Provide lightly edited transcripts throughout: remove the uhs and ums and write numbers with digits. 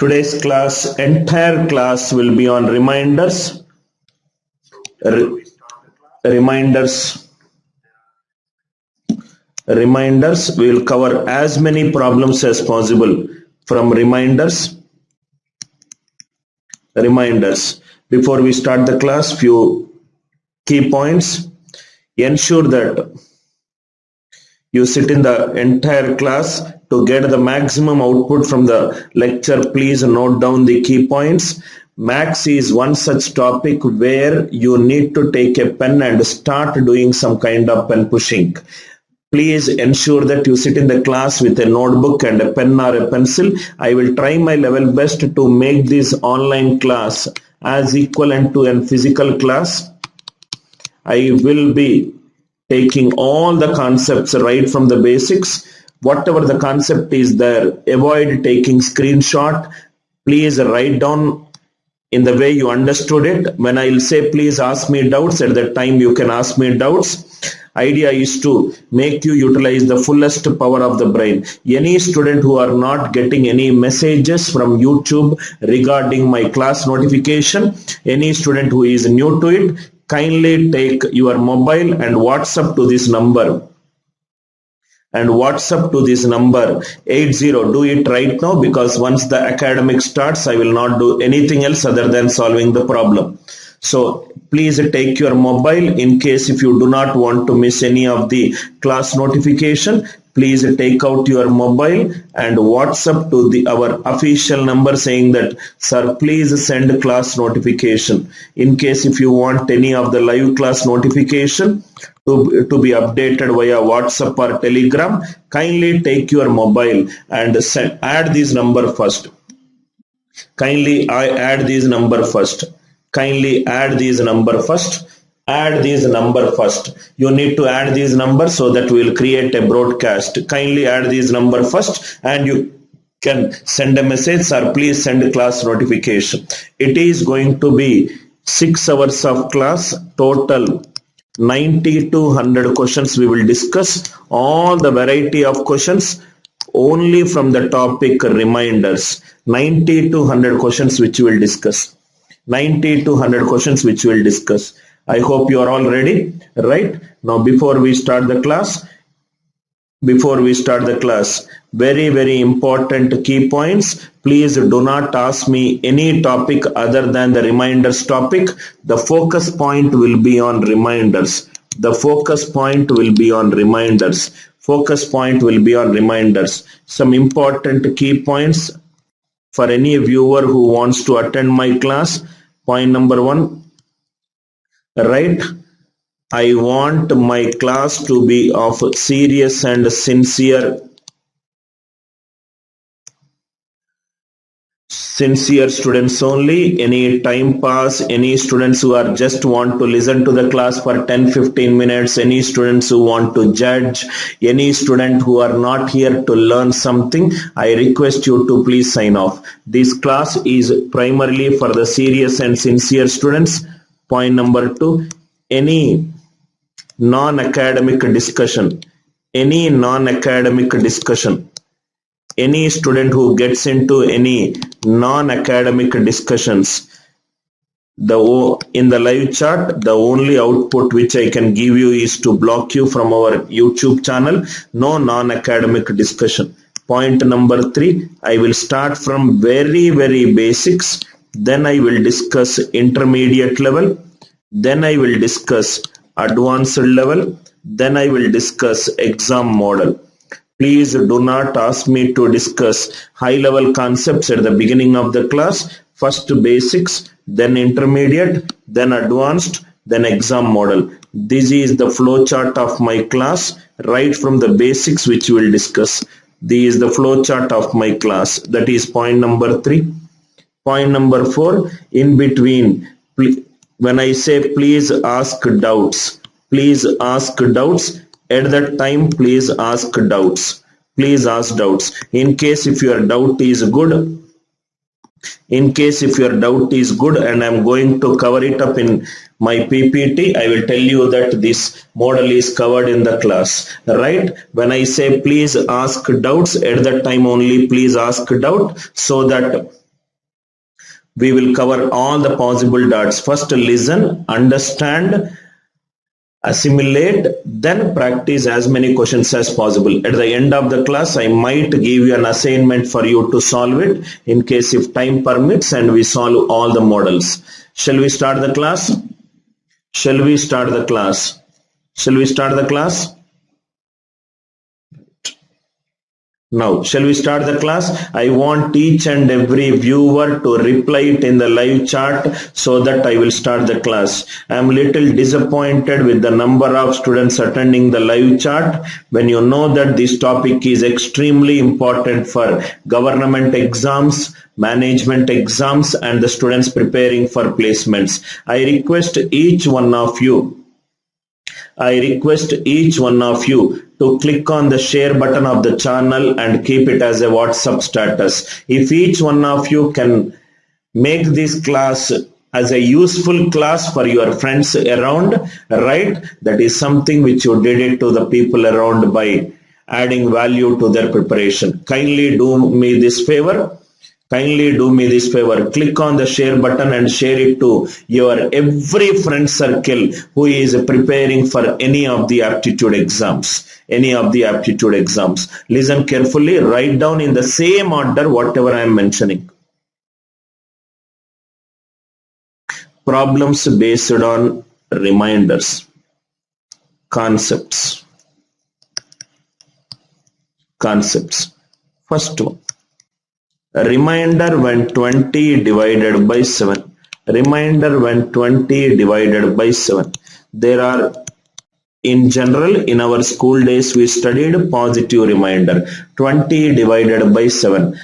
Today's class, entire class will be on reminders. Reminders. We will cover as many problems as possible from reminders. Before we start the class, few key points. Ensure that you sit in the entire class to get the maximum output from the lecture. Please note down the key points. Max is one such topic where you need to take a pen and start doing some kind of pen pushing. Please ensure that you sit in the class with a notebook and a pen or a pencil. I will try my level best to make this online class as equivalent to a physical class. I will be taking all the concepts right from the basics. Whatever the concept is there, avoid taking screenshot. Please write down in the way you understood it. When I'll say please ask me doubts, at that time you can ask me doubts. Idea is to make you utilize the fullest power of the brain. Any student who are not getting any messages from YouTube regarding my class notification, any student who is new to it, kindly take your mobile and WhatsApp to this number. 80. Do it right now, because once the academic starts, I will not do anything else other than solving the problem. So please take your mobile in case if you do not want to miss any of the class notification. Please take out your mobile and WhatsApp to our official number saying that, sir, please send class notification. In case if you want any of the live class notification to be updated via WhatsApp or Telegram, kindly take your mobile and add this number first. Kindly add this number first. You need to add these numbers so that we will create a broadcast. Kindly add these number first and you can send a message, sir, please send class notification. It is going to be 6 hours of class, total 90 to 100 questions we will discuss. All the variety of questions only from the topic reminders. 90 to 100 questions which we will discuss. I hope you are all ready, right? Now before we start the class, very, very important key points. Please do not ask me any topic other than the reminders topic. The focus point will be on reminders. Some important key points for any viewer who wants to attend my class. Point number 1, right? I want my class to be of serious and sincere students only. Any time pass, any students who are just want to listen to the class for 10-15 minutes, any students who want to judge, any student who are not here to learn something, I request you to please sign off. This class is primarily for the serious and sincere students. Point number 2, any non-academic discussion, any student who gets into any non-academic discussions, in the live chat, the only output which I can give you is to block you from our YouTube channel. No non-academic discussion. Point number 3, I will start from very, very basics. Then I will discuss intermediate level. Then I will discuss advanced level. Then I will discuss exam model. Please do not ask me to discuss high-level concepts at the beginning of the class. First basics, then intermediate, then advanced, then exam model. This is the flow chart of my class, right from the basics which we will discuss. This is the flow chart of my class. That is point number 3. Point number 4, in between, when I say please ask doubts, at that time, please ask doubts. In case if your doubt is good, and I'm going to cover it up in my PPT, I will tell you that this model is covered in the class, right? When I say please ask doubts, at that time only please ask doubt, so that We will cover all the possible dots. First listen, understand, assimilate, then practice as many questions as possible. At the end of the class, I might give you an assignment for you to solve it in case if time permits and we solve all the models. Shall we start the class? Shall we start the class? Shall we start the class? Now, shall we start the class? I want each and every viewer to reply it in the live chat so that I will start the class. I am little disappointed with the number of students attending the live chat when you know that this topic is extremely important for government exams, management exams and the students preparing for placements. I request each one of you to click on the share button of the channel and keep it as a WhatsApp status. If each one of you can make this class as a useful class for your friends around, right? That is something which you did it to the people around by adding value to their preparation. Kindly do me this favor. Click on the share button and share it to your every friend circle who is preparing for any of the aptitude exams. Listen carefully, write down in the same order whatever I am mentioning. Problems based on reminders. Concepts. First one. Reminder when 20 divided by 7. There are, in general, in our school days, we studied positive reminder. 20 divided by 7.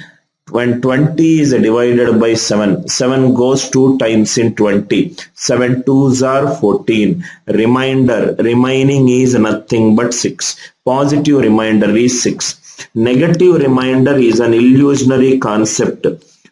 When 20 is divided by 7, 7 goes 2 times in 20. 7 2s are 14. Remaining is nothing but 6. Positive reminder is 6. Negative reminder is an illusionary concept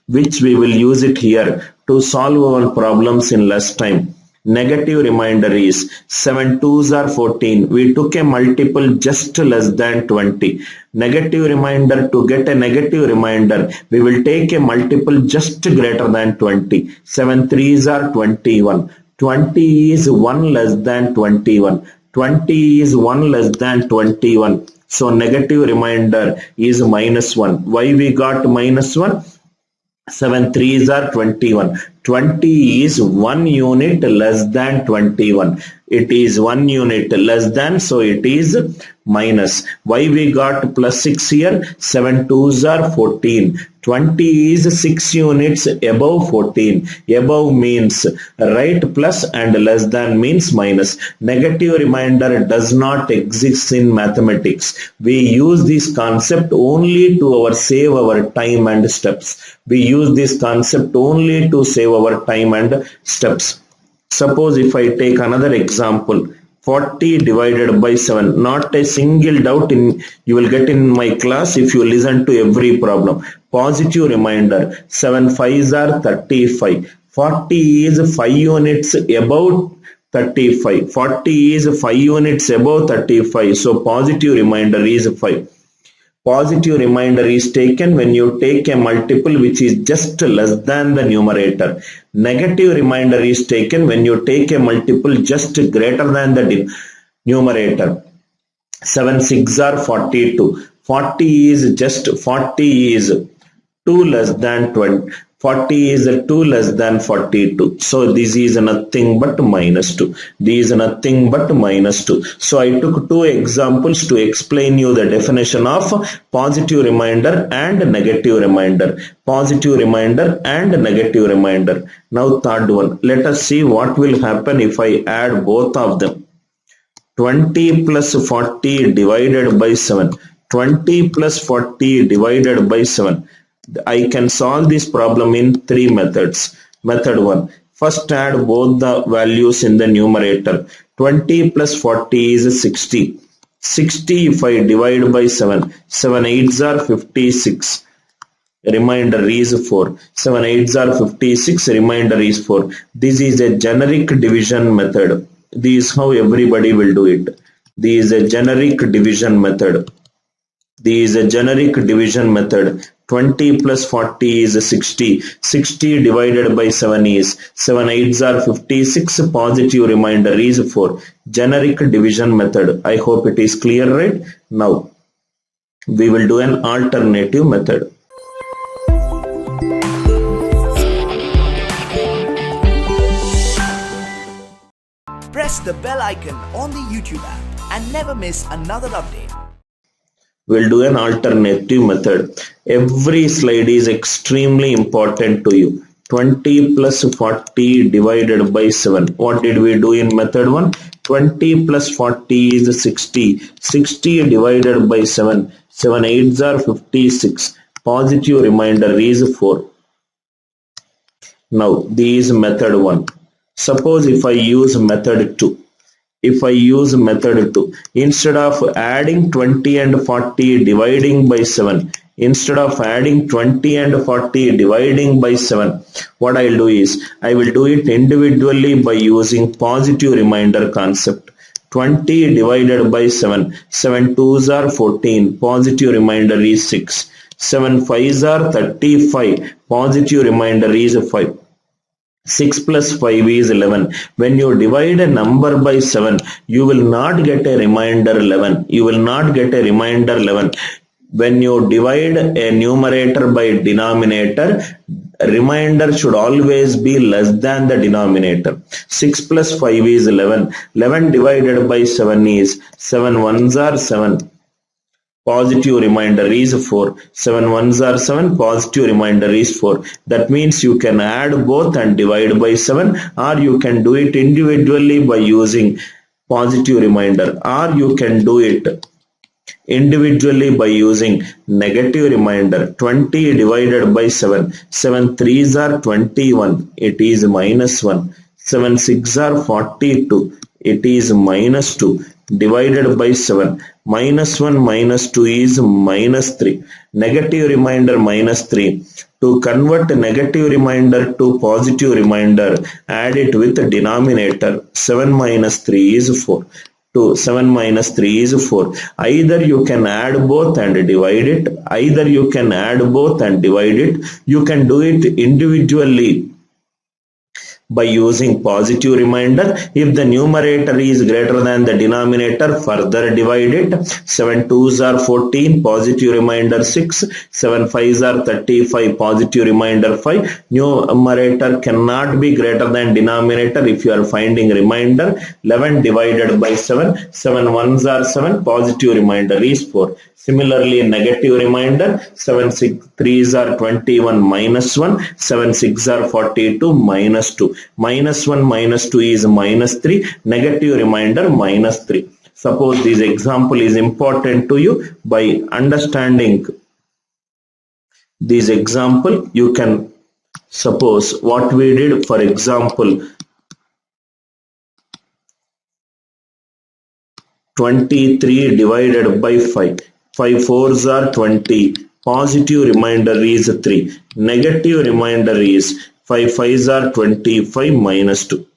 which we will use it here to solve our problems in less time. Negative reminder is 7 2s are 14. We took a multiple just less than 20. Negative reminder, to get a negative reminder, we will take a multiple just greater than 20. 7 3s are 21. 20 is 1 less than 21. 20 is 1 less than 21. So negative reminder is -1. Why we got -1? 7 3s are 21. 20 is 1 unit less than 21. It is 1 unit less than, so it is minus. Why we got plus 6 here? 7 2s are 14. 20 is 6 units above 14. Above means right, plus, and less than means minus. Negative reminder does not exist in mathematics. We use this concept only to save our time and steps. Suppose if I take another example, 40 divided by 7. Not a single doubt you will get in my class if you listen to every problem. Positive reminder, 7 5s are 35. 40 is 5 units above 35. 40 is 5 units above 35. So positive reminder is 5. Positive reminder is taken when you take a multiple which is just less than the numerator. Negative reminder is taken when you take a multiple just greater than the numerator. 7 6 are 42. 40 is 2 less than 20. 40 is 2 less than 42. So this is nothing but -2. So I took 2 examples to explain you the definition of positive reminder and negative reminder. Now third one. Let us see what will happen if I add both of them. 20 plus 40 divided by 7. 20 plus 40 divided by 7. I can solve this problem in 3 methods. Method 1. First add both the values in the numerator. 20 plus 40 is 60. 60 if I divide by 7. 7 8s are 56. Remainder is 4. 7 8s are 56. Remainder is 4. This is a generic division method. This is how everybody will do it. This is a generic division method. This is a generic division method. 20 plus 40 is 60. 60 divided by 7 is 7 8s are 56. Positive remainder is 4. Generic division method. I hope it is clear, right? Now we will do an alternative method. Press the bell icon on the YouTube app and never miss another update. We'll do an alternative method. Every slide is extremely important to you. 20 plus 40 divided by 7. What did we do in method 1? 20 plus 40 is 60. 60 divided by 7. 7 8s are 56. Positive remainder is 4. Now, this is method 1. Suppose if I use method 2. If I use method 2, instead of adding 20 and 40 dividing by 7, instead of adding 20 and 40 dividing by 7, what I will do is, I will do it individually by using positive remainder concept. 20 divided by 7, 7 2s are 14, positive remainder is 6. 7 5s are 35, positive remainder is 5. 6 plus 5 is 11. When you divide a number by 7, you will not get a remainder 11. You will not get a remainder 11. When you divide a numerator by denominator, remainder should always be less than the denominator. 6 plus 5 is 11. 11 divided by 7 is 7 ones are 7. Positive remainder is 4. 7 ones are 7. Positive remainder is 4. That means you can add both and divide by 7, or you can do it individually by using positive remainder, or you can do it individually by using negative remainder. 20 divided by 7. 7 3s are 21. It is minus 1. 7 6 are 42. It is minus 2. Divided by 7. Minus 1 minus 2 is minus 3. Negative remainder minus 3. To convert negative remainder to positive remainder, add it with the denominator. 7 minus 3 is 4. 7 minus 3 is 4. Either you can add both and divide it. Either you can add both and divide it. You can do it individually by using positive remainder. If the numerator is greater than the denominator, further divide it. 7 2s are 14, positive remainder 6. 7 5s are 35, positive remainder 5. Numerator cannot be greater than denominator if you are finding remainder. 11 divided by 7. 7 1s are 7, positive remainder is 4. Similarly, negative remainder, 7 6 3s are 21 minus 1, 7 6 are 42 minus 2. Minus 1 minus 2 is minus 3, negative remainder minus 3. Suppose this example is important to you. By understanding this example, you can suppose what we did. For example, 23 divided by 5. 5 4s are 20. Positive remainder is 3. Negative remainder is 5 5s are 25 minus 2.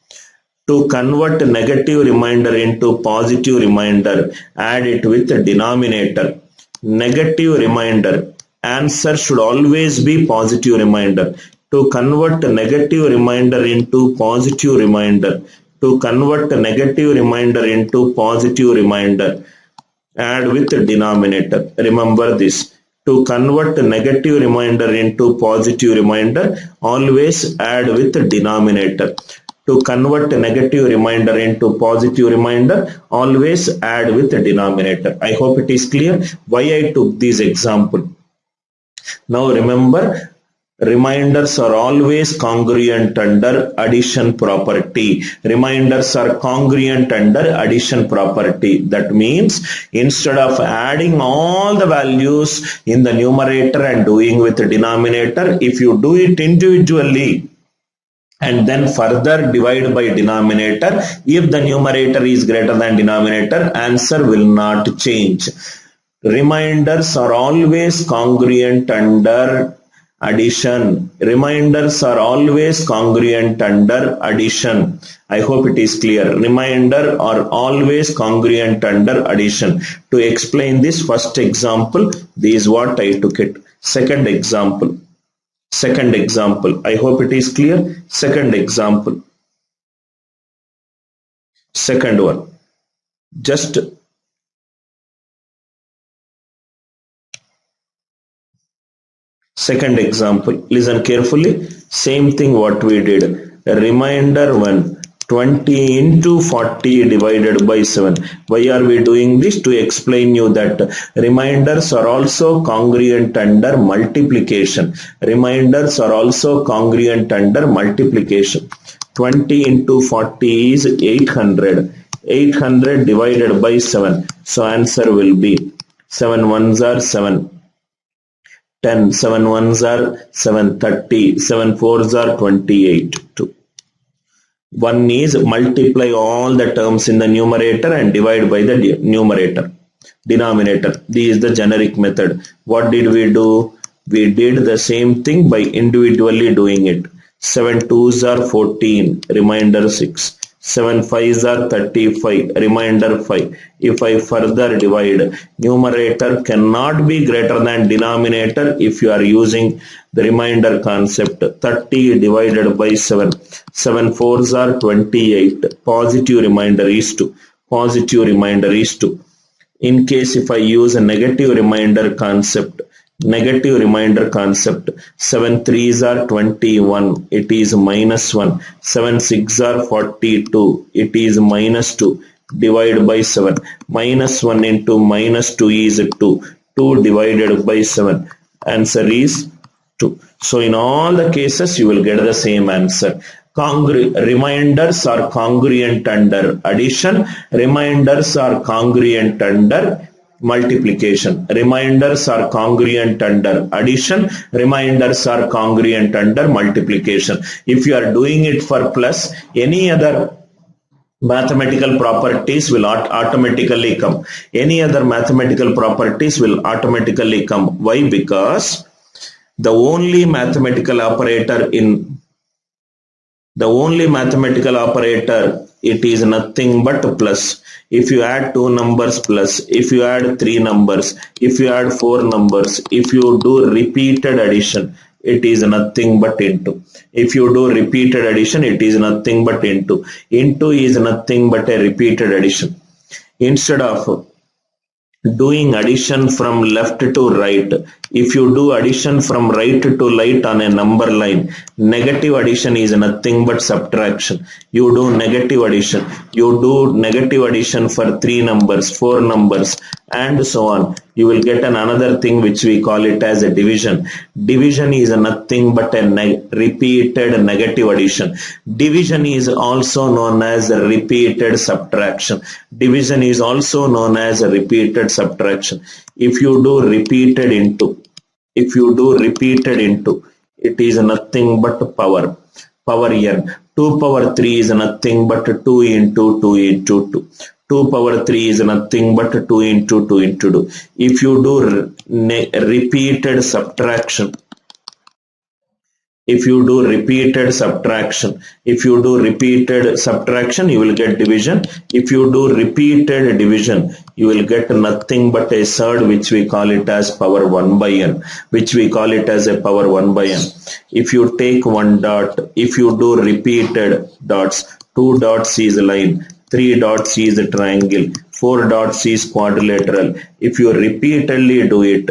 To convert negative remainder into positive remainder, add it with the denominator. Negative remainder. Answer should always be positive remainder. To convert negative remainder into positive remainder. To convert negative remainder into positive remainder, add with the denominator. Remember this. To convert negative remainder into positive remainder, always add with the denominator. To convert negative remainder into positive remainder, always add with the denominator. I hope it is clear why I took this example. Now remember, reminders are always congruent under addition property. Reminders are congruent under addition property. That means instead of adding all the values in the numerator and doing with the denominator, if you do it individually and then further divide by denominator, if the numerator is greater than denominator, answer will not change. Reminders are always congruent under Addition. Reminders are always congruent under addition. I hope it is clear. Remainder are always congruent under addition. To explain this first example, this is what I took it. Second example. I hope it is clear. Second example. Second one. Just second example. Listen carefully. Same thing what we did. A remainder one. 20 into 40 divided by 7. Why are we doing this? To explain you that reminders are also congruent under multiplication. Reminders are also congruent under multiplication. 20 into 40 is 800. 800 divided by 7. So answer will be 7 ones are 7. 10. 7 ones are 7. 30. 7 fours are 28. 2. One is multiply all the terms in the numerator and divide by the denominator. This is the generic method. What did we do? We did the same thing by individually doing it. 7 twos are 14, remainder 6. 7 fives are 35, remainder 5. If I further divide, numerator cannot be greater than denominator if you are using the remainder concept. 30 divided by 7. 7 fours are 28. Positive remainder is 2. Positive remainder is 2. In case if I use a negative remainder concept, 7 threes are 21, it is minus 1. 7 six are 42, it is minus 2. Divide by 7. Minus 1 into minus 2 is 2. 2 divided by 7. Answer is 2. So in all the cases you will get the same answer. Reminders are congruent under addition. Reminders are congruent under multiplication. Reminders are congruent under addition. Reminders are congruent under multiplication. If you are doing it for plus, any other mathematical properties will automatically come. Any other mathematical properties will automatically come. Why? Because the only mathematical operator it is nothing but plus. If you add 2 numbers plus, if you add 3 numbers, if you add 4 numbers, if you do repeated addition, it is nothing but into. If you do repeated addition, it is nothing but into. Into is nothing but a repeated addition. Instead of doing addition from left to right, if you do addition from right to right on a number line, negative addition is nothing but subtraction. You do negative addition. You do negative addition for 3 numbers, 4 numbers, and so on. You will get another thing which we call it as a division. Division is nothing but a repeated negative addition. Division is also known as a repeated subtraction. Division is also known as a repeated subtraction. If you do repeated into, it is nothing but power n. 2 power 3 is nothing but 2 into 2 into 2. 2 power 3 is nothing but 2 into 2 into 2. If you do repeated subtraction, you will get division. If you do repeated division, you will get nothing but a third, which we call it as power 1 by n, If you take 1 dot, if you do repeated dots, 2 dots is line, 3 dots is a triangle, 4 dots is quadrilateral. If you repeatedly do it,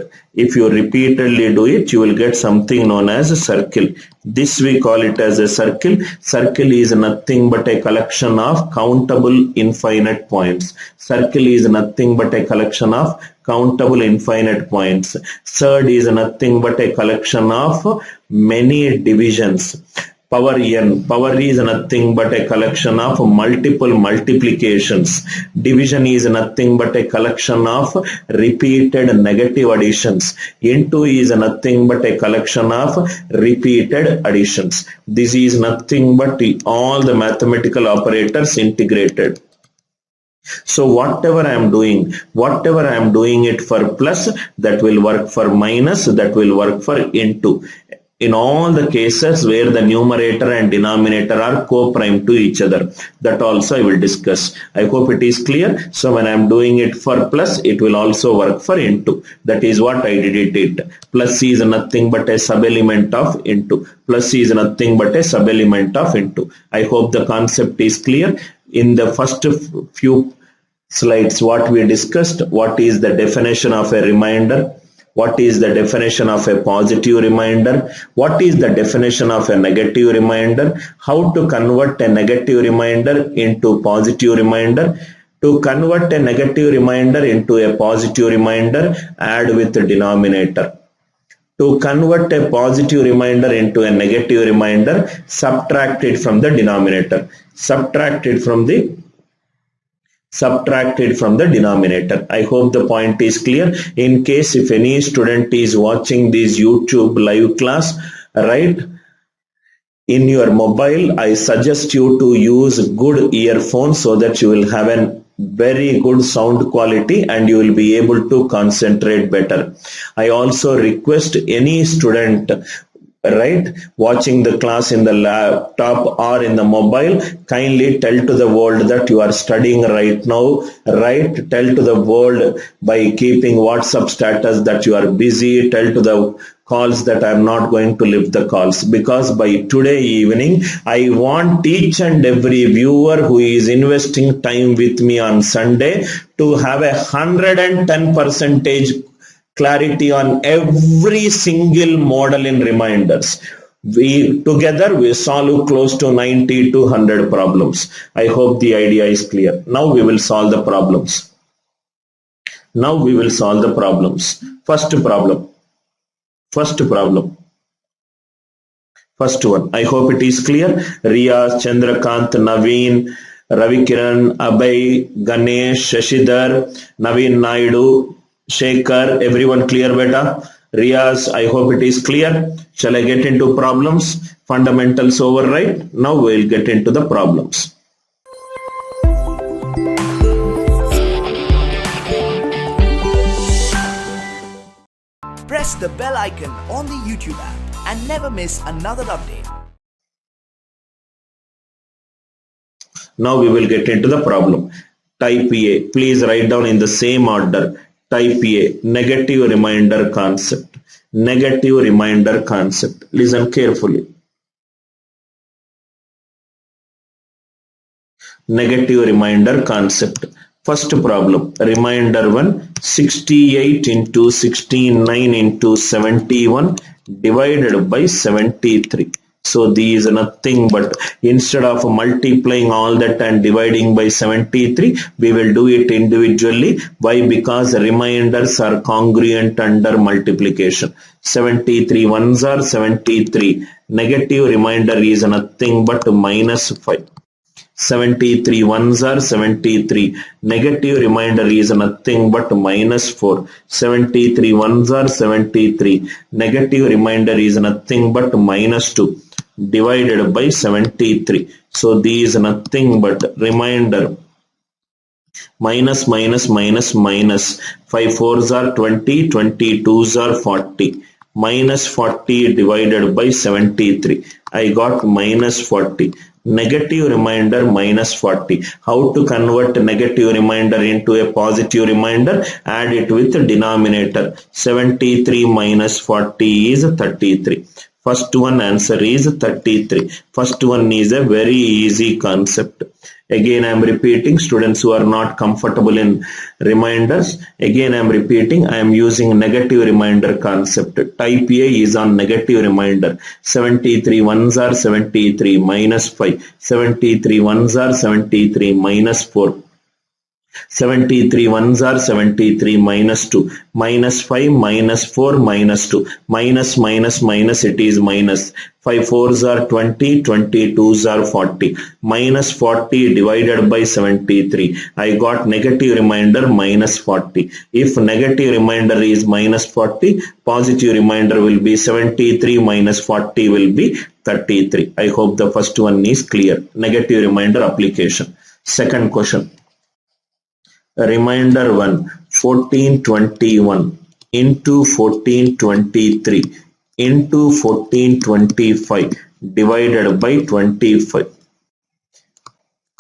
you will get something known as a circle. This we call it as a circle. Circle is nothing but a collection of countable infinite points. Circle is nothing but a collection of countable infinite points. Third is nothing but a collection of many divisions. Power n, power is nothing but a collection of multiple multiplications. Division is nothing but a collection of repeated negative additions. Into is nothing but a collection of repeated additions. This is nothing but all the mathematical operators integrated. So whatever I am doing it for plus, that will work for minus, that will work for into. in all the cases where the numerator and denominator are co-prime to each other. That also I will discuss. I hope it is clear. So when I am doing it for plus, it will also work for into. That is what I did it. Plus is nothing but a sub-element of into. Plus is nothing but a sub-element of into. I hope the concept is clear. In the first few slides, what we discussed, what is the definition of a remainder, what is the definition of a positive remainder, what is the definition of a negative remainder, how to convert a negative remainder into positive remainder. To convert a negative remainder into a positive remainder, add with the denominator. To convert a positive remainder into a negative remainder, subtract it from the denominator. Subtract it from the denominator. I hope the point is clear. In case if any student is watching this YouTube live class, right, in your mobile, I suggest you to use good earphones so that you will have a very good sound quality and you will be able to concentrate better. I also request any student, right, watching the class in the laptop or in the mobile, kindly tell to the world that you are studying right now, right? Tell to the world by keeping WhatsApp status that you are busy. Tell to the calls that I am not going to lift the calls, because by today evening I want each and every viewer who is investing time with me on Sunday to have 110% clarity on every single model in reminders. We solve close to 90 to 100 problems. I hope the idea is clear. Now we will solve the problems. First one. I hope it is clear. Riyaz, Chandrakant, Naveen, Ravikiran, Abhay, Ganesh, Shashidhar, Naveen Naidu, Shekhar, everyone clear beta? Riyaz, I hope it is clear. Shall I get into problems? Fundamentals over, right? Now we will get into the problems. Press the bell icon on the YouTube app and never miss another update. Now we will get into the problem. Type A. Please write down in the same order. Type A. Negative remainder concept. Negative remainder concept. Listen carefully. Negative remainder concept. First problem. Remainder 1. 68 into 69 into 71 divided by 73. So these are nothing but, instead of multiplying all that and dividing by 73, we will do it individually. Why? Because the remainders are congruent under multiplication. 73 ones are 73. Negative remainder is nothing but minus 5. 73 ones are 73. Negative remainder is nothing but minus 4. 73 ones are 73. Negative remainder is nothing but minus 2 divided by 73. So these is nothing but remainder minus minus minus minus. 5 4s are 20, 22s are 40. Minus 40 divided by 73. I got minus 40. Negative remainder minus 40. How to convert negative remainder into a positive remainder? Add it with the denominator. 73 minus 40 is 33. First one answer is 33. First one is a very easy concept. Again I am repeating, students who are not comfortable in reminders, again I am repeating, I am using negative remainder concept. Type A is on negative remainder. 73 ones are 73 minus 5. 73 ones are 73 minus 4. 73 ones are 73 minus 2. Minus 5 minus 4 minus 2. Minus minus minus, it is minus. 5 4s are 20, 22s are 40. Minus 40 divided by 73. I got negative remainder minus 40. If negative remainder is minus 40, positive remainder will be 73 minus 40 will be 33. I hope the first one is clear. Negative remainder application. Second question. Remainder 1. 1421 into 1423 into 1425 divided by 25.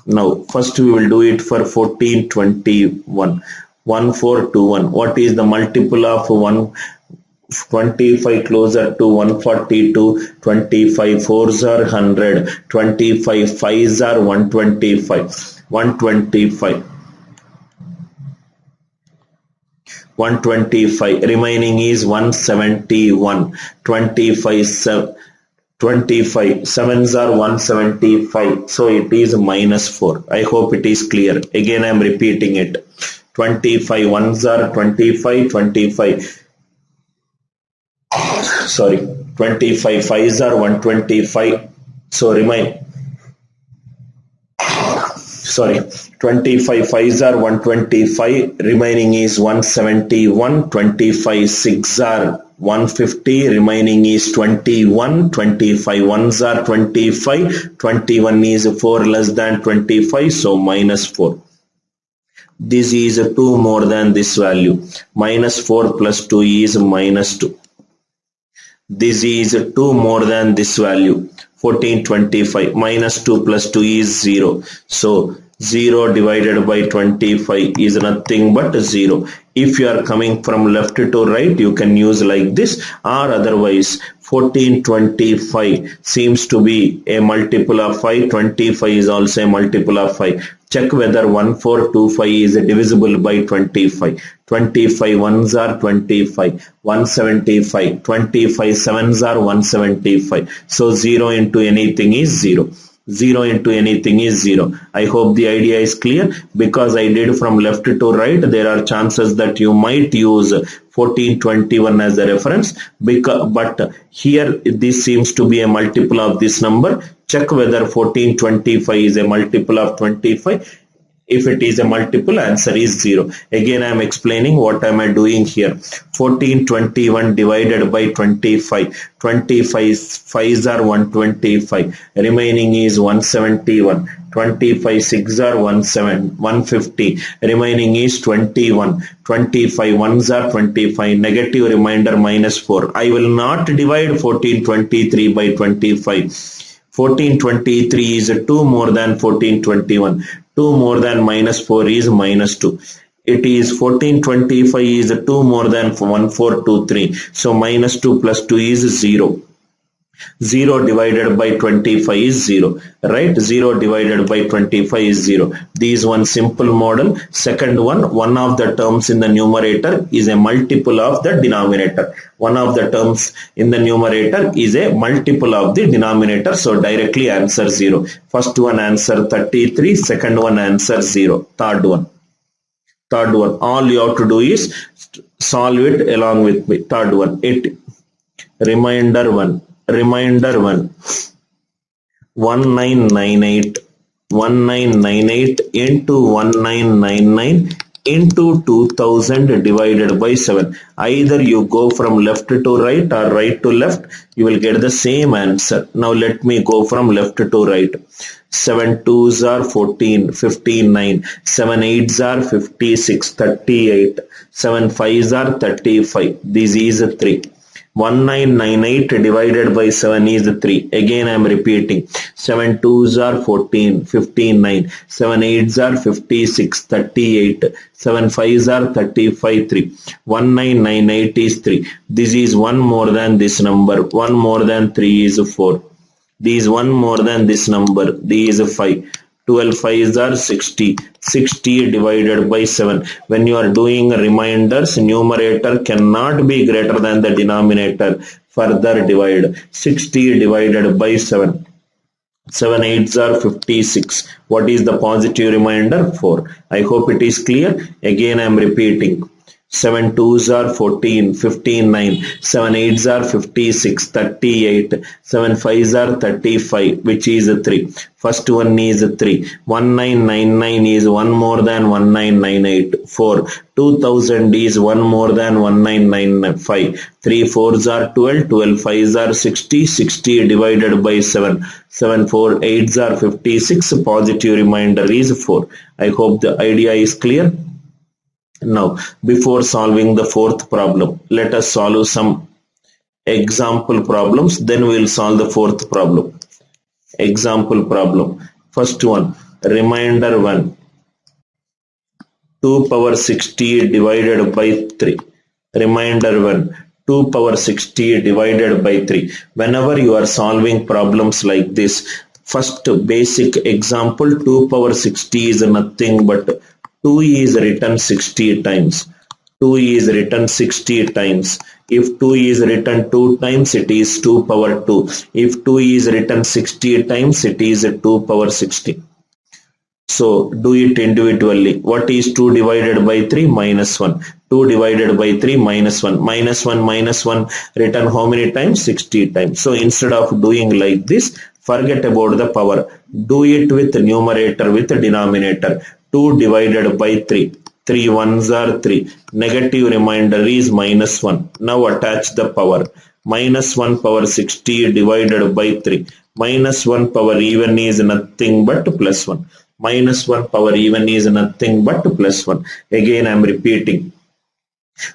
Now first we will do it for 1421. 1421. What is the multiple of 125 closer to 142? 25 fours are 100. 25 fives are 125. 125. 125. Remaining is 171. 25 sevens are 175, so it is minus 4. I hope it is clear. Again I am repeating it. 25 ones are 25. 25 fives are 125, so 25 fives are 125, remaining is 171. 25 six are 150, remaining is 21. 25 ones are 25. 21 is 4 less than 25, so minus 4. This is 2 more than this value. Minus 4 plus 2 is minus 2. This is 2 more than this value. 1425 minus 2 plus 2 is 0. So 0 divided by 25 is nothing but 0. If you are coming from left to right, you can use like this, or otherwise 1425 seems to be a multiple of 5. 25 is also a multiple of 5. Check whether 1425 is divisible by 25. 25 ones are 25. 175. 25 sevens are 175. So 0 into anything is 0. 0 into anything is 0. I hope the idea is clear. Because I did from left to right, there are chances that you might use 1421 as a reference. But here this seems to be a multiple of this number. Check whether 1425 is a multiple of 25. If it is a multiple, answer is 0. Again, I am explaining what am I doing here. 1421 divided by 25. 25 fives are 125. Remaining is 171. 25 six are 150. Remaining is 21. 25 ones are 25. Negative remainder minus 4. I will not divide 1423 by 25. 1423 is 2 more than 1421. 2 more than minus 4 is minus 2. It is 1425 is 2 more than 1423. So minus 2 plus 2 is 0. 0 divided by 25 is 0. Right? 0 divided by 25 is 0. This one simple model. Second one of the terms in the numerator is a multiple of the denominator. One of the terms in the numerator is a multiple of the denominator. So directly answer 0. First one answer 33. Second one answer 0. Third one. All you have to do is solve it along with me. Third one. Remainder 1. 1998 into 1999 into 2000 divided by 7. Either you go from left to right or right to left, you will get the same answer. Now let me go from left to right. 7 twos are 14, 59. 7 eights are 56, 38. 7 fives are 35. This is 3. 1998 divided by 7 is 3. Again I am repeating. 7 twos are 14, 59. 7 eights are 56, 38. 7 fives are 35, 3. 1998 is 3. This is 1 more than this number. 1 more than 3 is 4. This is 1 more than this number. This is 5. 12 fives are 60. 60 divided by 7. When you are doing reminders, numerator cannot be greater than the denominator. Further divide. 60 divided by 7. 7 eights are 56. What is the positive remainder? 4. I hope it is clear. Again I am repeating. 7 twos are 14, 59. 7 eights are 56, 38. 7 fives are 35, which is 3. First one is 3. 1999 is 1 more than 1998. 4. 2000 is 1 more than 1995. 3 fours are 12. 12 fives are 60. 60 divided by 7. 7 4 eights are 56. Positive remainder is 4. I hope the idea is clear. Now, before solving the fourth problem, let us solve some example problems, then we will solve the fourth problem. Example problem. First one, remainder 1. 2 power 60 divided by 3. Remainder 1. 2 power 60 divided by 3. Whenever you are solving problems like this, first basic example, 2 power 60 is nothing but 2 is written 60 times. 2 is written 60 times. If 2 is written 2 times, it is 2 power 2. If 2 is written 60 times, it is 2 power 60. So do it individually. What is 2 divided by 3? Minus 1. 2 divided by 3 minus 1. Minus 1 written how many times? 60 times. So instead of doing like this, forget about the power. Do it with numerator with denominator. 2 divided by 3. 3 ones are 3. Negative remainder is minus 1. Now attach the power. Minus 1 power 60 divided by 3. Minus 1 power even is nothing but plus 1. Minus 1 power even is nothing but plus 1. Again I am repeating.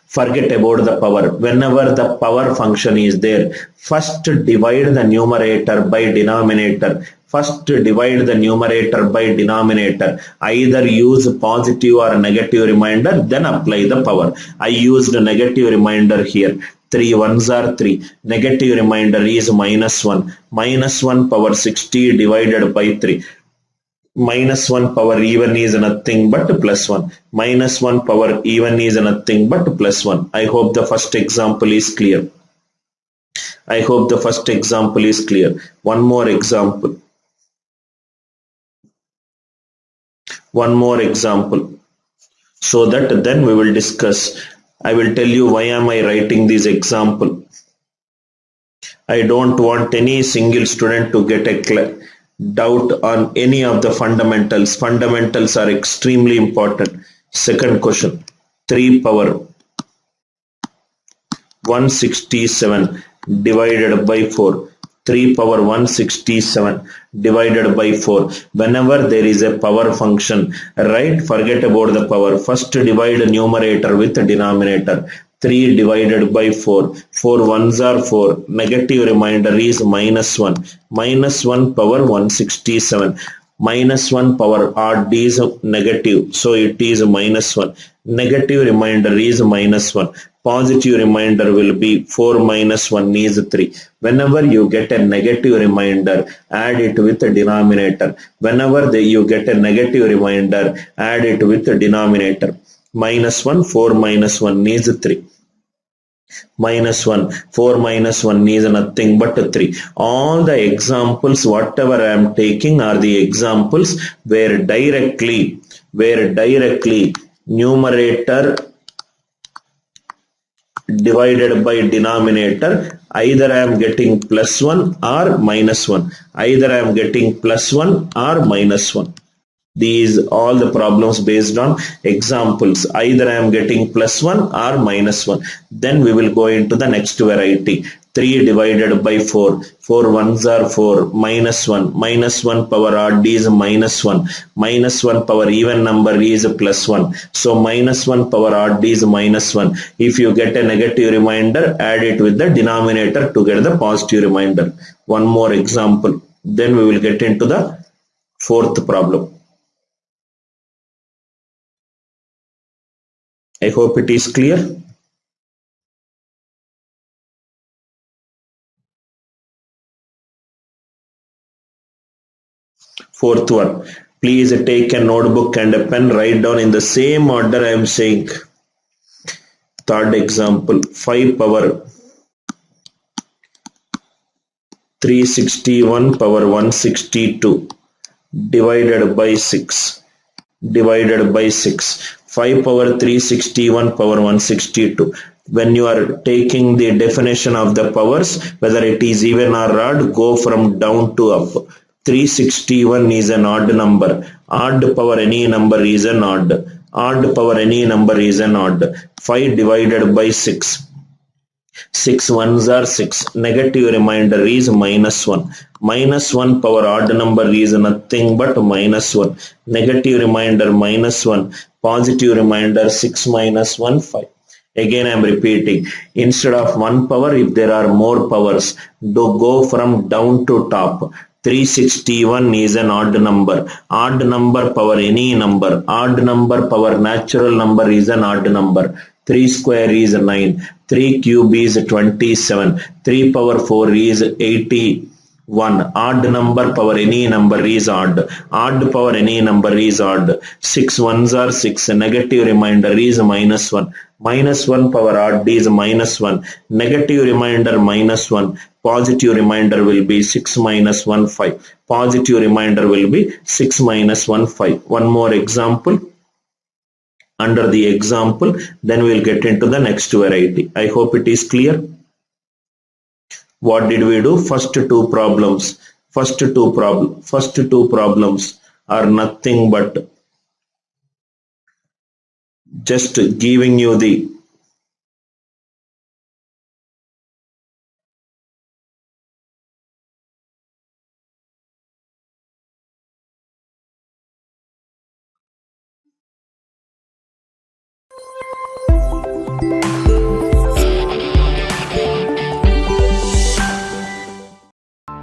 Forget about the power. Whenever the power function is there, first divide the numerator by denominator. First divide the numerator by denominator. Either use positive or negative remainder, then apply the power. I used a negative remainder here. 3 ones are 3. Negative remainder is minus 1. Minus 1 power 60 divided by 3. Minus 1 power even is nothing but plus 1. Minus 1 power even is nothing but plus 1. I hope the first example is clear. I hope the first example is clear. One more example. One more example. So that then we will discuss. I will tell you why am I writing this example. I don't want any single student to get a doubt on any of the fundamentals. Fundamentals are extremely important. Second question. 3 power 167 divided by 4. 3 power 167 divided by 4. Whenever there is a power function, right, forget about the power. First divide numerator with denominator. 3 divided by 4. 4 ones are 4. Negative remainder is minus 1. Minus 1 power 167. Minus 1 power odd is negative. So it is minus 1. Negative remainder is minus 1. Positive remainder will be 4 minus 1 is 3. Whenever you get a negative remainder, add it with the denominator. Whenever you get a negative remainder, add it with the denominator. Minus 1, 4 minus 1 is 3. Minus 1, 4 minus 1 is nothing but 3. All the examples whatever I am taking are the examples where directly numerator divided by denominator, either I am getting plus 1 or minus 1. Either I am getting plus 1 or minus 1. These all the problems based on examples. Either I am getting plus 1 or minus 1. Then we will go into the next variety. 3 divided by 4. 4 ones are 4. Minus 1. Minus 1 power odd is minus 1. Minus 1 power even number is plus 1. So minus 1 power odd is minus 1. If you get a negative remainder, add it with the denominator to get the positive remainder. One more example. Then we will get into the fourth problem. I hope it is clear. Fourth one. Please take a notebook and a pen. Write down in the same order I am saying. Third example. 5 power 361 power 162 divided by 6. Divided by 6. 5 power 361 power 162. When you are taking the definition of the powers, whether it is even or odd, go from down to up. 361 is an odd number. Odd power any number is an odd. Odd power any number is an odd. 5 divided by 6. 6 ones are 6. Negative remainder is minus 1. Minus 1 power odd number is nothing but minus 1. Negative remainder minus 1. Positive remainder 6 minus 1 5. Again, I am repeating, instead of 1 power, if there are more powers, do go from down to top. 361 is an odd number. Odd number power any number. Odd number power natural number is an odd number. 3 square is 9. 3 cube is 27. 3 power 4 is 81. Odd number power any number is odd. Odd power any number is odd. 6 ones are 6. Negative remainder is minus 1. Minus 1 power odd is minus 1. Negative remainder minus 1. Positive remainder will be 6 minus 1, 5. Positive remainder will be 6 minus 1, 5. One more example. Under the example, then we will get into the next variety. I hope it is clear. What did we do? First two problems are nothing but just giving you the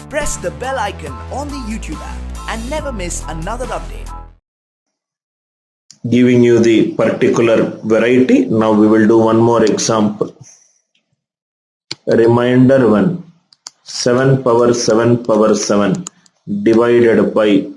Press the bell icon on the YouTube app and never miss another update. Giving you the particular variety. Now we will do one more example. Remainder 1. 7 power 7 power 7 divided by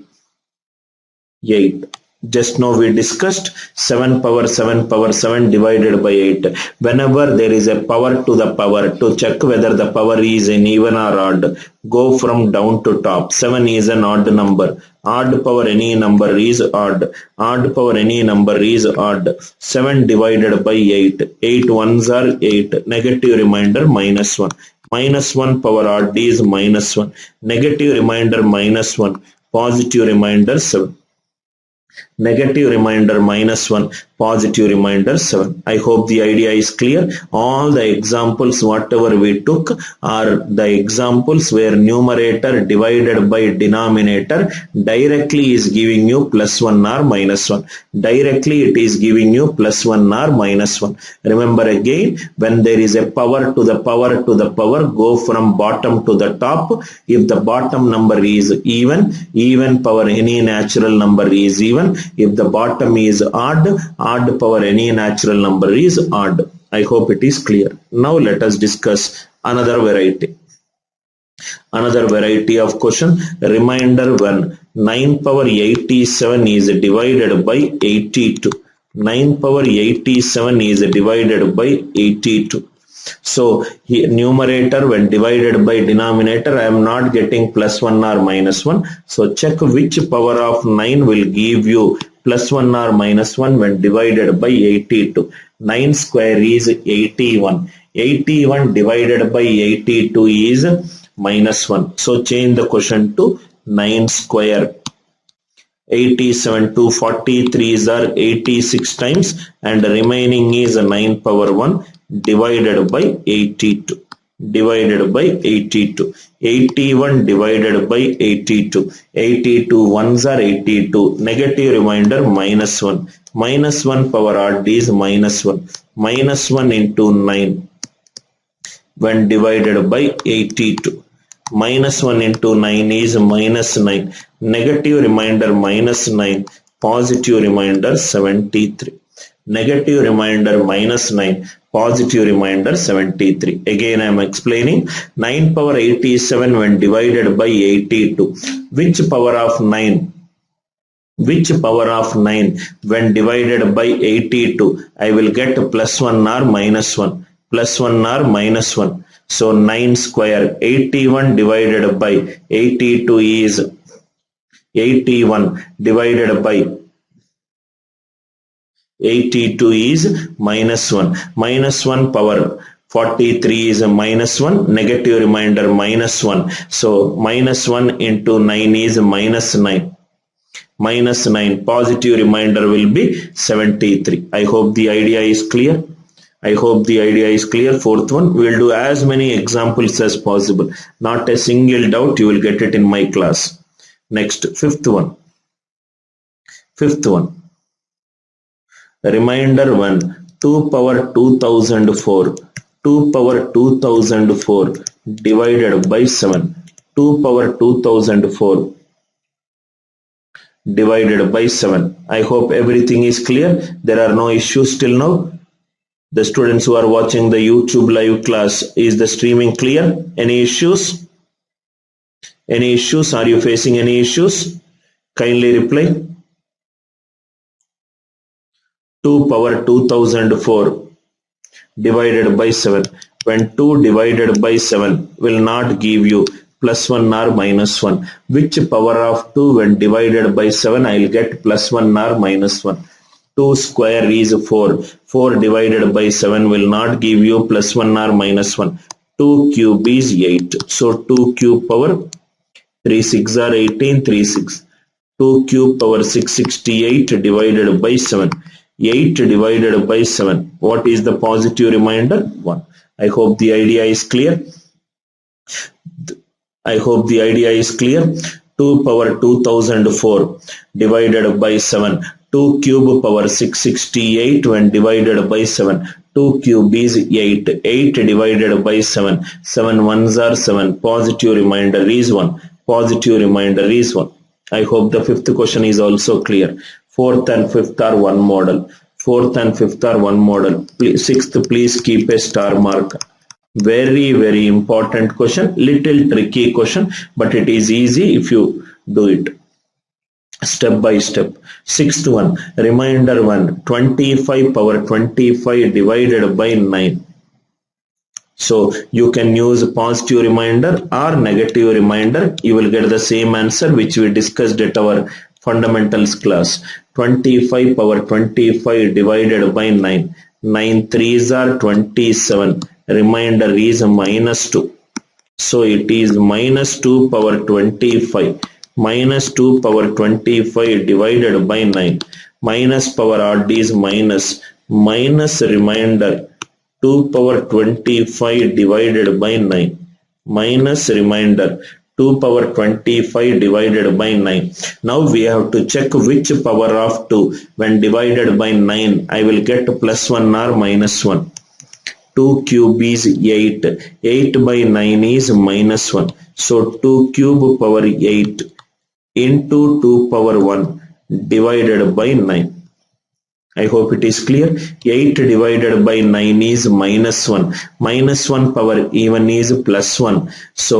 8. Just now we discussed 7 power 7 power 7 divided by 8. Whenever there is a power to the power, to check whether the power is in even or odd, go from down to top. 7 is an odd number. Odd power any number is odd. Odd power any number is odd. 7 divided by 8. 8 ones are 8. Negative remainder minus 1. Minus 1 power odd is minus 1. Negative remainder minus 1. Positive remainder 7. Negative remainder minus 1, positive remainder 7. I hope the idea is clear. All the examples whatever we took are the examples where numerator divided by denominator directly is giving you plus 1 or minus 1. Directly it is giving you plus 1 or minus 1. Remember again, when there is a power to the power to the power, go from bottom to the top. If the bottom number is even power any natural number is even. If the bottom is odd power any natural number is odd. I hope it is clear. Now let us discuss another variety. Another variety of question. Remainder 1. 9 power 87 is divided by 82. 9 power 87 is divided by 82. So numerator when divided by denominator, I am not getting plus 1 or minus 1. So check which power of 9 will give you plus 1 or minus 1 when divided by 82. 9 square is 81. 81 divided by 82 is minus 1. So change the question to 9 square. 87 to 43s are 86 times and remaining is 9 power 1 divided by 82. Divided by 82. 81 divided by 82. 82 ones are 82. Negative remainder minus 1. Minus 1 power odd is minus 1. Minus 1 into 9 when divided by 82. Minus 1 into 9 is minus 9. Negative remainder minus 9. Positive remainder 73. Negative remainder minus 9. Positive remainder 73. Again I am explaining. 9 power 87 when divided by 82. Which power of 9? Which power of 9 when divided by 82? I will get plus 1 or minus 1. Plus 1 or minus 1. So 9 square. 81 divided by 82 is 81 divided by 82 is minus 1. Minus 1 power 43 is a minus 1. Negative remainder minus 1. So minus 1 into 9 is minus 9. Minus 9. Positive remainder will be 73. I hope the idea is clear. I hope the idea is clear. Fourth one, we will do as many examples as possible. Not a single doubt, you will get it in my class. Next, fifth one. Fifth one. Remainder 1. 2 power 2004. 2 power 2004 divided by 7. 2 power 2004 divided by 7. I hope everything is clear. There are no issues till now. The students who are watching the YouTube live class, is the streaming clear? Any issues? Any issues? Are you facing any issues? Kindly reply. 2 power 2004 divided by 7. When 2 divided by 7 will not give you plus 1 or minus 1. Which power of 2 when divided by 7 I will get plus 1 or minus 1. 2 square is 4. 4 divided by 7 will not give you plus 1 or minus 1. 2 cube is 8. So 2 cube power 3 6 are 18, 3 6. 2 cube power 668 divided by 7. 8 divided by 7. What is the positive remainder? 1. I hope the idea is clear. I hope the idea is clear. 2 power 2004 divided by 7. 2 cube power 668 when divided by 7. 2 cube is 8. 8 divided by 7. 7 ones are 7. Positive remainder is 1. Positive remainder is 1. I hope the fifth question is also clear. Fourth and fifth are one model. Fourth and fifth are one model. Sixth, please keep a star mark. Very important question. Little tricky question, but it is easy if you do it step by step. Sixth one, remainder 1. 25 power 25 divided by 9. So you can use positive remainder or negative remainder. You will get the same answer which we discussed at our fundamentals class. 25 power 25 divided by 9. 9 3s are 27. Remainder is minus 2. So it is minus 2 power 25. Minus 2 power 25 divided by 9. Minus power odd is minus. Minus remainder 2 power 25 divided by 9. Minus remainder 2 power 25 divided by 9. Now we have to check which power of 2 when divided by 9 I will get plus 1 or minus 1. 2 cube is 8. 8 by 9 is minus 1. So 2 cube power 8 into 2 power 1 divided by 9. I hope it is clear. 8 divided by 9 is minus 1. Minus 1 power even is plus 1. So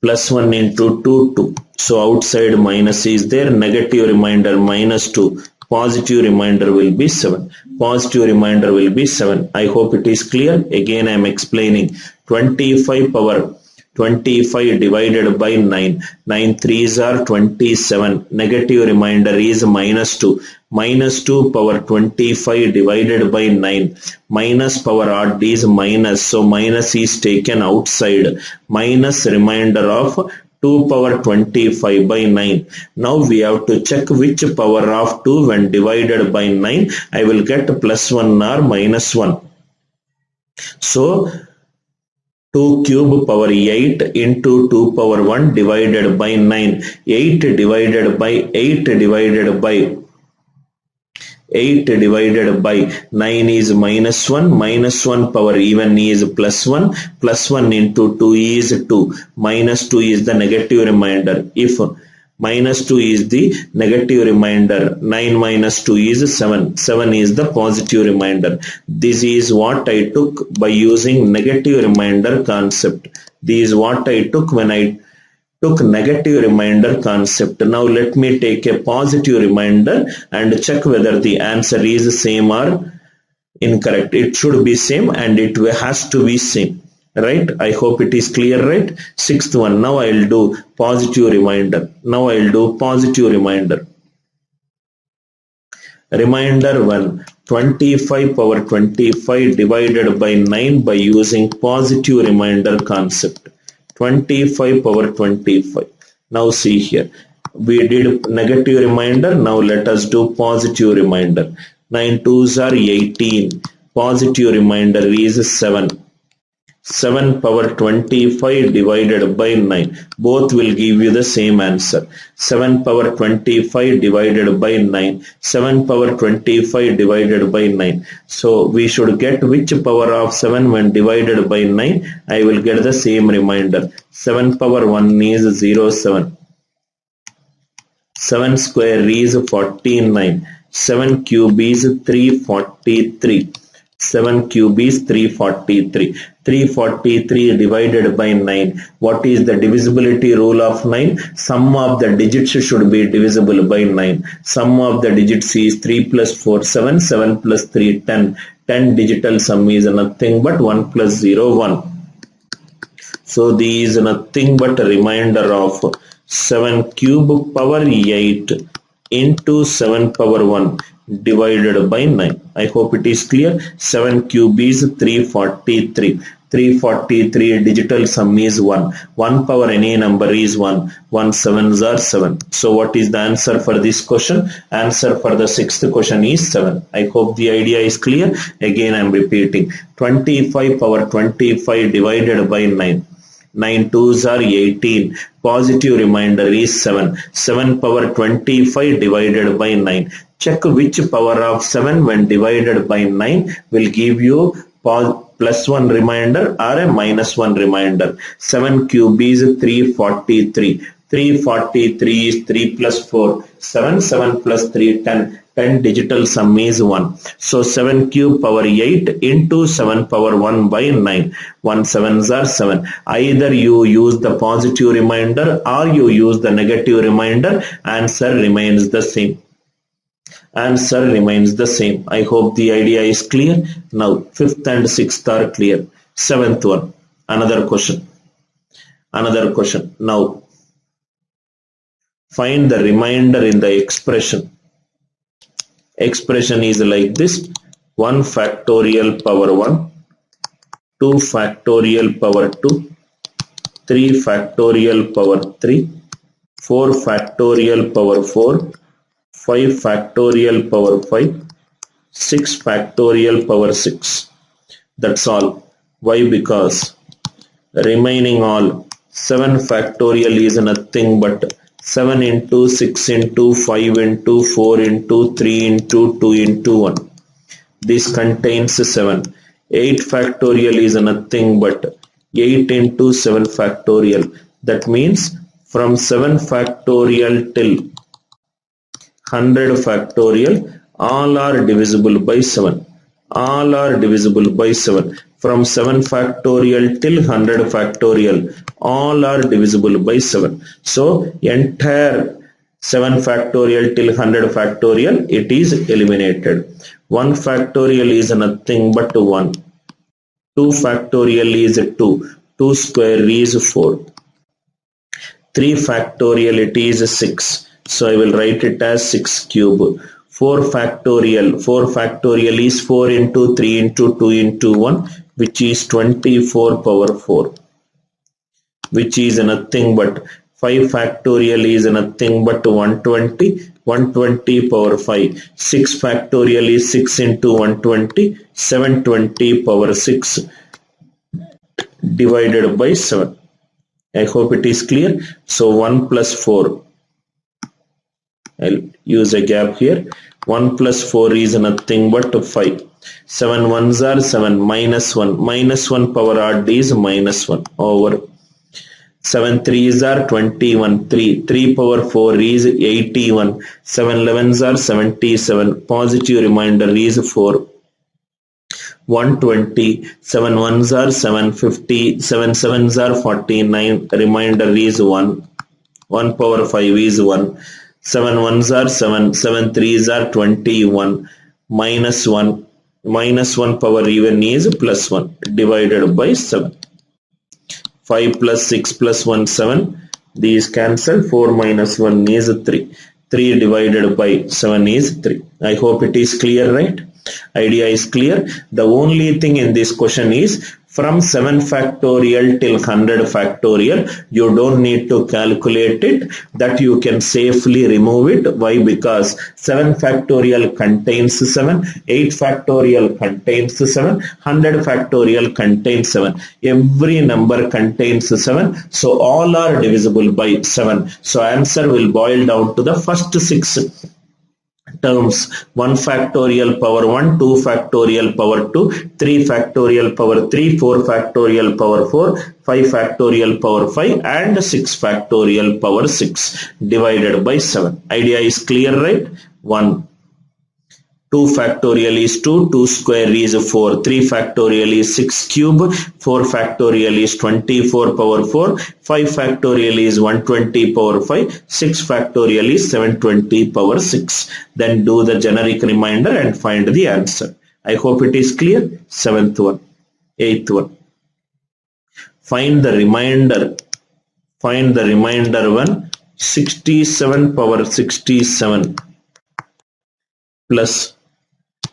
plus 1 into 2, 2. So outside minus is there. Negative remainder minus 2. Positive remainder will be 7. Positive remainder will be 7. I hope it is clear. Again I am explaining. 25 power 25 divided by 9. 9 3s are 27. Negative remainder is minus 2. Minus 2 power 25 divided by 9. Minus power odd is minus. So minus is taken outside. Minus remainder of 2 power 25 by 9. Now we have to check which power of 2 when divided by 9 I will get plus 1 or minus 1. So 2 cube power 8 into 2 power 1 divided by 9. 8 divided by 8 divided by 8 divided by 9 is minus 1. Minus 1 power even is plus 1. Plus 1 into 2 is 2. Minus 2 is the negative remainder. If minus 2 is the negative remainder, 9 minus 2 is 7. 7 is the positive remainder. This is what I took by using negative remainder concept. This is what I took when I took negative remainder concept. Now let me take a positive remainder and check whether the answer is same or incorrect. It should be same and it has to be same. Right? I hope it is clear, right? Sixth one. Now I will do positive remainder. Now I will do positive remainder. Remainder 1. 25 power 25 divided by 9 by using positive remainder concept. 25 power 25. Now see here. We did negative remainder. Now let us do positive remainder. 9 2s are 18. Positive remainder is 7. 7 power 25 divided by 9. Both will give you the same answer. 7 power 25 divided by 9. 7 power 25 divided by 9. So we should get which power of 7 when divided by 9. I will get the same remainder. 7 power 1 is 0, 7. 7 square is 49. 7 cube is 343. 7 cube is 343. 343 divided by 9. What is the divisibility rule of 9? Sum of the digits should be divisible by 9. Sum of the digits is 3 plus 4, 7. 7 plus 3, 10. 10 digital sum is nothing but 1 plus 0, 1. So this is nothing but a remainder of 7 cube power 8 into 7 power 1 divided by 9. I hope it is clear. 7 cube is 343. 343 digital sum is 1. 1 power any number is 1. 1 sevens are 7. So what is the answer for this question? Answer for the sixth question is 7. I hope the idea is clear. Again I am repeating. 25 power 25 divided by 9. 9 twos are 18. Positive remainder is 7. 7 power 25 divided by 9. Check which power of 7 when divided by 9 will give you plus 1 remainder or a minus 1 remainder. 7 cube is 343. 343 is 3 plus 4. 7. 7 plus 3, 10. 10 digital sum is 1. So 7 cube power 8 into 7 power 1 by 9. 1 sevens are 7. Either you use the positive remainder or you use the negative remainder. Answer remains the same. Answer remains the same. I hope the idea is clear. Now fifth and sixth are clear. Seventh one. Another question. Another question. Now find the remainder in the expression. Expression is like this. 1 factorial power 1, 2 factorial power 2, 3 factorial power 3, 4 factorial power 4, 5 factorial power 5, 6 factorial power 6. That's all. Why? Because remaining all 7 factorial is nothing but 7 into 6 into 5 into 4 into 3 into 2 into 1. This contains 7. 8 factorial is nothing but 8 into 7 factorial. That means from 7 factorial till 100 factorial, all are divisible by 7. All are divisible by 7. From 7 factorial till 100 factorial, all are divisible by 7. So entire 7 factorial till 100 factorial, it is eliminated. 1 factorial is nothing but 1. 2 factorial is 2. 2 square is 4. 3 factorial, it is 6. So I will write it as 6 cube. 4 factorial is 4 into 3 into 2 into 1, which is 24 power 4, which is nothing but 5 factorial is nothing but 120, 120 power 5. 6 factorial is 6 into 120, 720 power 6 divided by 7. I hope it is clear. So 1 plus 4. I'll use a gap here. 1 plus 4 is nothing but 5. 7 ones are 7, minus 1. Minus 1 power odd is minus 1 over 7 threes are 21. 3 power 4 is 81. 7 11s are 77. Positive remainder is 4. 120. 7 ones are 750. 7 sevens are 49. Remainder is 1. 1 power 5 is 1. 7 ones are 7. 7 threes are 21. Minus 1. Minus 1 power even is plus 1 divided by 7. 5 plus 6 plus 1, 7. These cancel. 4 minus 1 is 3. 3 divided by 7 is 3. I hope it is clear, right? Idea is clear. The only thing in this question is from 7 factorial till 100 factorial, you don't need to calculate it, that you can safely remove it. Why? Because 7 factorial contains 7, 8 factorial contains 7, 100 factorial contains 7. Every number contains 7, so all are divisible by 7. So answer will boil down to the first 6 terms: 1 factorial power 1, 2 factorial power 2, 3 factorial power 3, 4 factorial power 4, 5 factorial power 5 and 6 factorial power 6 divided by 7. Idea is clear, right? 1. 2 factorial is 2, 2 square is 4, 3 factorial is 6 cube, 4 factorial is 24 power 4, 5 factorial is 120 power 5, 6 factorial is 720 power 6. Then do the generic remainder and find the answer. I hope it is clear. 7th one. 8th one. Find the remainder. Find the remainder one. 67 power 67 plus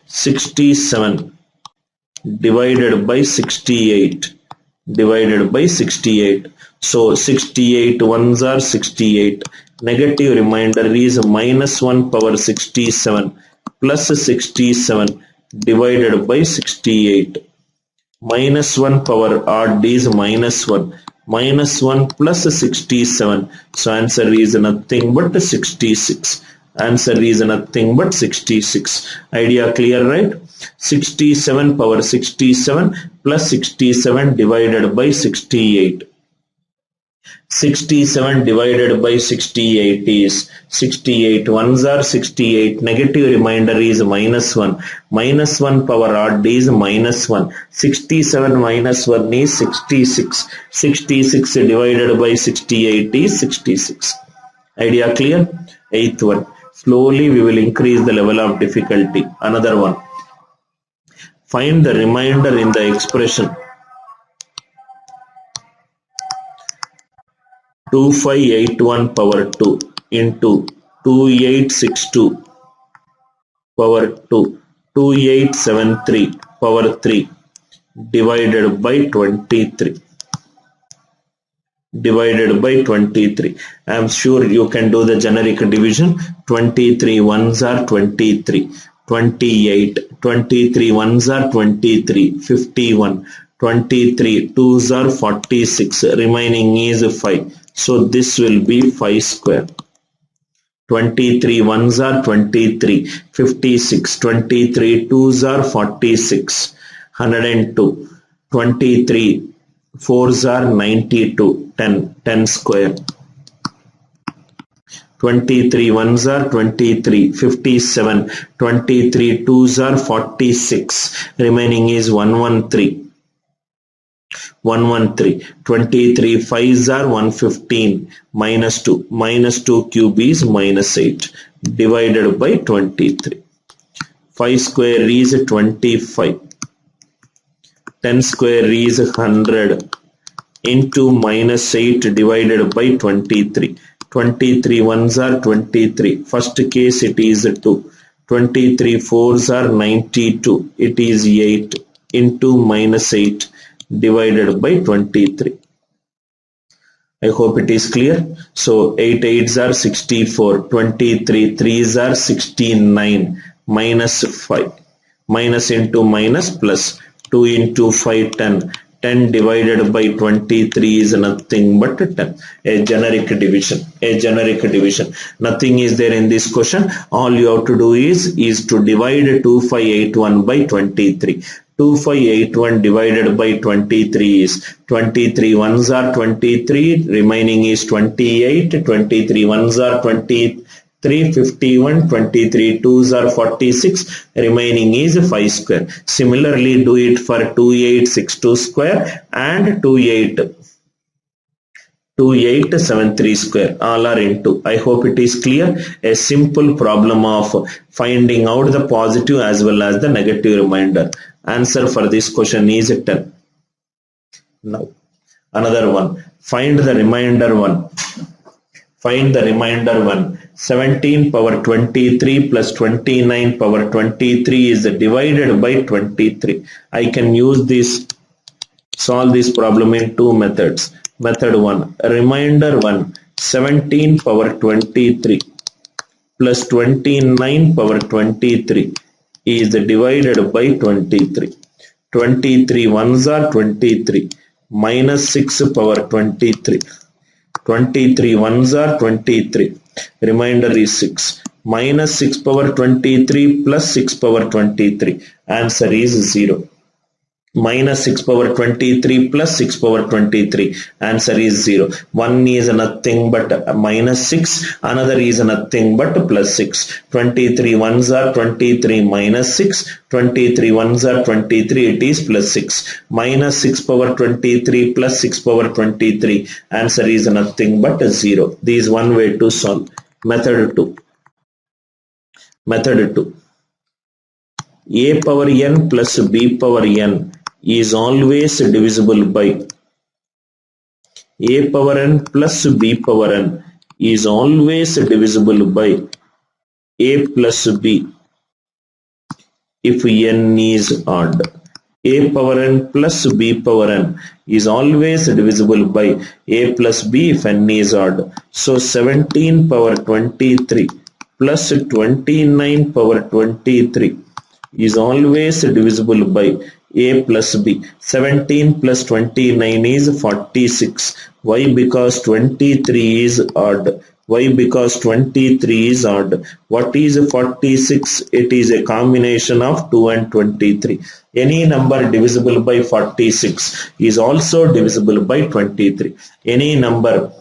67 divided by 68 divided by 68. So 68 ones are 68. Negative remainder is minus 1 power 67 plus 67 divided by 68. Minus 1 power odd is minus 1. Minus 1 plus 67. So answer is nothing but 66. Answer is nothing but 66. Idea clear, right? 67 power 67 plus 67 divided by 68. 67 divided by 68 is 68. Ones are 68. Negative remainder is minus 1. Minus 1 power odd is minus 1. 67 minus 1 is 66. 66 divided by 68 is 66. Idea clear? 8th one. Slowly we will increase the level of difficulty. Another one. Find the remainder in the expression 2581 power 2 into 2862 power 2, 2873 power 3 divided by 23. Divided by 23. I am sure you can do the generic division. 23 ones are 23. 28. 23 ones are 23. 51. 23 twos are 46. Remaining is 5. So this will be 5 square. 23 ones are 23. 56. 23 twos are 46. 102. 23 fours are 92. 10 square. 23 ones are 23. 57. 23 twos are 46. Remaining is 113. 113. 23 fives are 115. Minus 2. Minus 2 cube is minus 8. Divided by 23. 5 square is 25. 10 square is 100. Into minus 8 divided by 23. 23 ones are 23. First case it is 2. 23 fours are 92. It is 8 into minus 8 divided by 23. I hope it is clear. So 8 8s are 64. 23 3s are 69. Minus 5. Minus into minus plus. 2 into 5 10. 10 divided by 23 is nothing but 10. A generic division. A generic division. Nothing is there in this question. All you have to do is to divide 2581 by 23. 2581 divided by 23 is 23 ones are 23. Remaining is 28. 23 ones are 23. 51, 23 twos are 46, remaining is 5 square. Similarly, do it for 2862 square and 2873 square. All are into. I hope it is clear. A simple problem of finding out the positive as well as the negative remainder. Answer for this question is 10. Now, another one. Find the remainder one. Find the remainder one. 17 power 23 plus 29 power 23 is divided by 23. I can use this, solve this problem in two methods. Method 1, reminder 1, 17 power 23 plus 29 power 23 is divided by 23. 23 ones are 23 minus 6 power 23. 23 ones are 23. Remainder is 6. Minus 6 power 23 plus 6 power 23. Answer is 0. Minus 6 power 23 plus 6 power 23. Answer is 0. One is nothing but minus 6. Another is nothing but plus 6. 23 ones are 23 minus 6. 23 ones are 23. It is plus 6. Minus 6 power 23 plus 6 power 23. Answer is nothing but 0. This is one way to solve. Method 2. Method 2. A power n plus b power n is always divisible by a power n plus b power n is always divisible by a plus b if n is odd. A power n plus b power n is always divisible by a plus b if n is odd. So 17 power 23 plus 29 power 23 is always divisible by a plus b. 17 plus 29 is 46. Why? Because 23 is odd. Why? Because 23 is odd. What is 46? It is a combination of 2 and 23. Any number divisible by 46 is also divisible by 23. Any number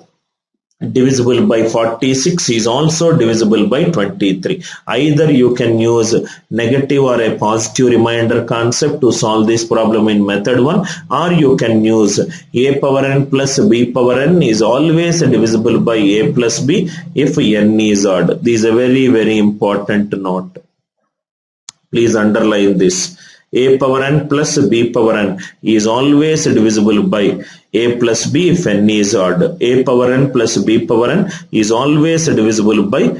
divisible by 46 is also divisible by 23. Either you can use negative or a positive remainder concept to solve this problem in method 1, or you can use a power n plus b power n is always divisible by a plus b if n is odd. This is a very important note. Please underline this. A power n plus b power n is always divisible by a plus b if n is odd. A power n plus b power n is always divisible by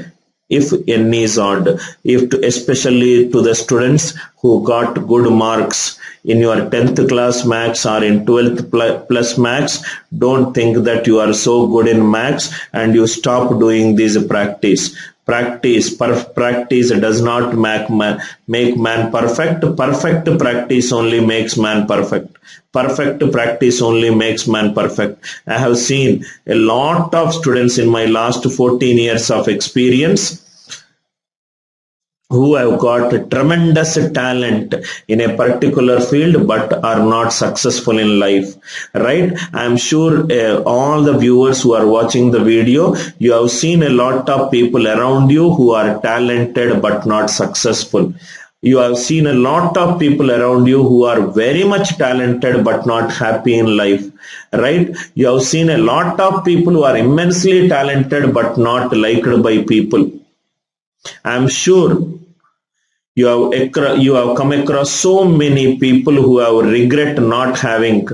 if n is odd. Especially to the students who got good marks in your 10th class maths or in 12th plus maths, don't think that you are so good in maths and you stop doing this practice. Practice does not make man perfect. Perfect practice only makes man perfect. Perfect practice only makes man perfect. I have seen a lot of students in my last 14 years of experience who have got tremendous talent in a particular field but are not successful in life, right? I'm sure all the viewers who are watching the video, you have seen a lot of people around you who are talented but not successful. You have seen a lot of people around you who are very much talented but not happy in life, right? You have seen a lot of people who are immensely talented but not liked by people. I'm sure you have come across so many people who have regret not having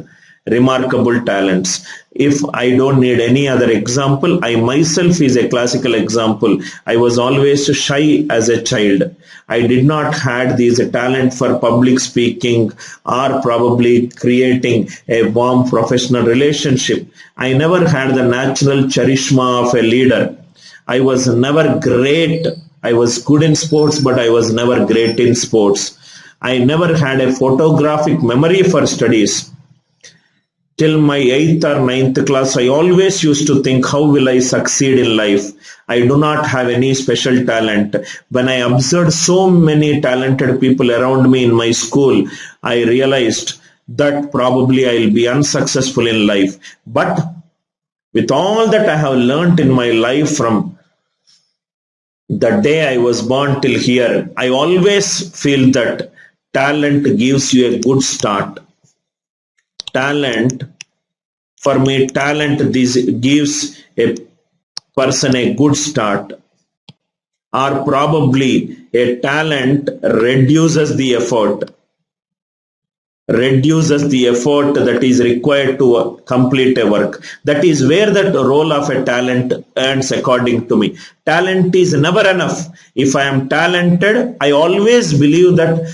remarkable talents. If I don't need any other example, I myself is a classical example. I was always shy as a child. I did not had this talent for public speaking or probably creating a warm professional relationship. I never had the natural charisma of a leader. I was never great. I was good in sports, but I was never great in sports. I never had a photographic memory for studies. Till my 8th or 9th class, I always used to think, how will I succeed in life? I do not have any special talent. When I observed so many talented people around me in my school, I realized that probably I will be unsuccessful in life. But with all that I have learnt in my life from the day I was born till here, I always feel that talent gives you a good start. Talent, for me, this gives a person a good start. Or probably a talent reduces the effort. reduces the effort that is required to complete a work. That is where that role of a talent earns, according to me. Talent is never enough. If I am talented, I always believe that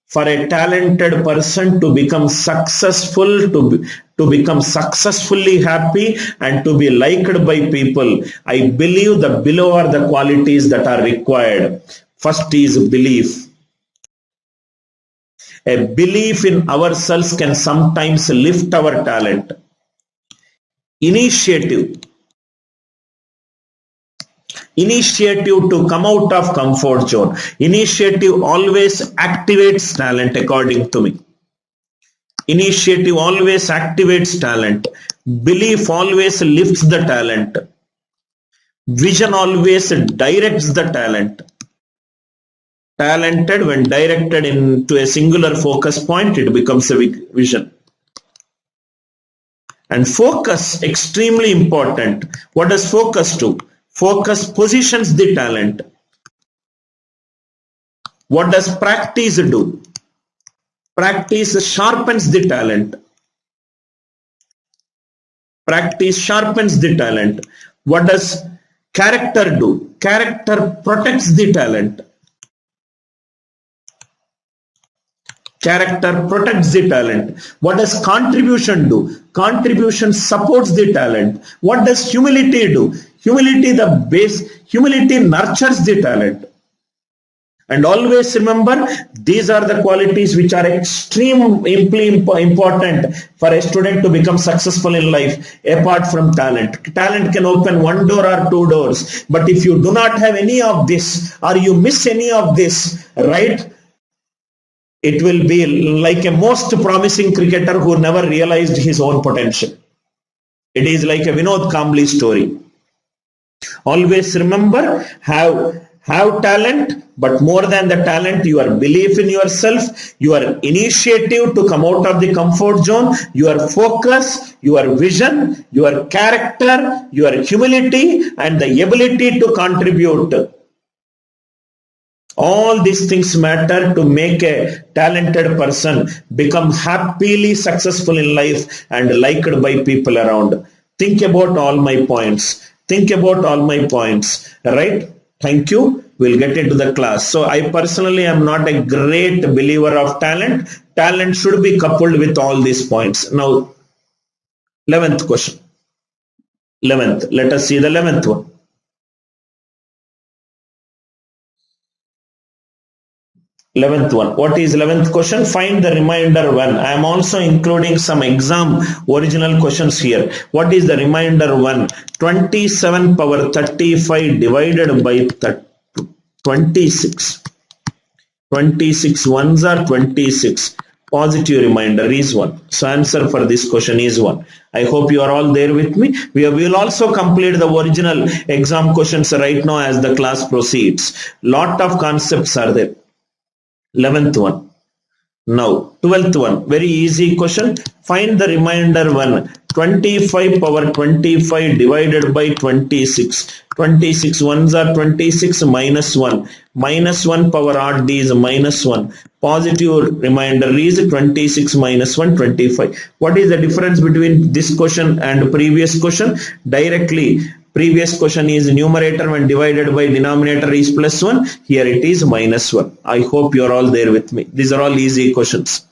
for a talented person to become successful, to become successfully happy and to be liked by people, I believe the below are the qualities that are required. First is belief. A belief in ourselves can sometimes lift our talent. Initiative to come out of comfort zone. Initiative always activates talent, according to me. Initiative always activates talent. Belief always lifts the talent. Vision always directs the talent. Talented, when directed into a singular focus point, it becomes a vision. And focus, extremely important. What does focus do? Focus positions the talent. What does practice do? Practice sharpens the talent. Practice sharpens the talent. What does character do? Character protects the talent. Character protects the talent. What does contribution do? Contribution supports the talent. What does humility do? Humility nurtures the talent. And always remember, these are the qualities which are extremely important for a student to become successful in life, apart from talent. Talent can open one door or two doors, but if you do not have any of this, or you miss any of this, right, it will be like a most promising cricketer who never realized his own potential. It is like a Vinod Kambli story. Always remember, have talent, but more than the talent, your belief in yourself, your initiative to come out of the comfort zone, your focus, your vision, your character, your humility, and the ability to contribute. All these things matter to make a talented person become happily successful in life and liked by people around. Think about all my points. Think about all my points, right? Thank you. We'll get into the class. So I personally am not a great believer of talent. Talent should be coupled with all these points. Now, 11th question. 11th. Let us see the 11th one. 11th one. What is 11th question? Find the remainder one. I am also including some exam original questions here. What is the remainder one? 27 power 35 divided by 26. 26 ones are 26. Positive remainder is 1. So answer for this question is 1. I hope you are all there with me. We will also complete the original exam questions right now as the class proceeds. Lot of concepts are there. 11th one. Now 12th one. Very easy question. Find the remainder one. 25 power 25 divided by 26. 26 ones are 26 minus 1. Minus 1 power odd is minus 1. Positive remainder is 26 minus 1, 25. What is the difference between this question and previous question? Directly, previous question is numerator when divided by denominator is plus 1. Here it is minus 1. I hope you are all there with me. These are all easy questions.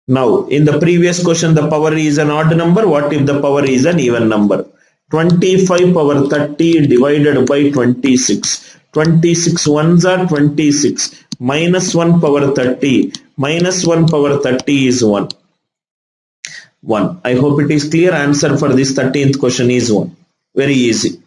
Now, in the previous question, the power is an odd number. What if the power is an even number? 25 power 30 divided by 26. 26 ones are 26. Minus 1 power 30. Minus 1 power 30 is 1. 1. I hope it is clear. Answer for this 13th question is 1. Very easy.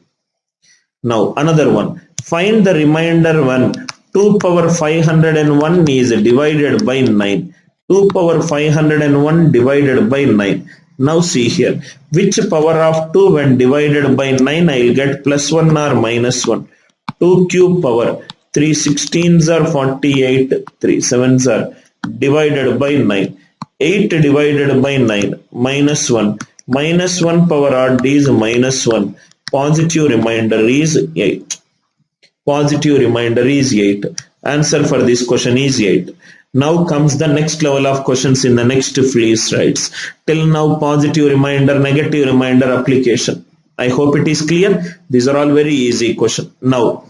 Now, another one. Find the remainder one. 2 power 501 is divided by 9. 2 power 501 divided by 9. Now see here, which power of 2 when divided by 9 I will get plus 1 or minus 1. 2 cube power, 3 16s are 48, 3 7s are divided by 9. 8 divided by 9 minus 1. Minus 1 power odd is minus 1. Positive remainder is 8. Positive remainder is 8. Answer for this question is 8. Now comes the next level of questions in the next few slides. Till now, positive reminder, negative reminder application. I hope it is clear. These are all very easy questions. Now,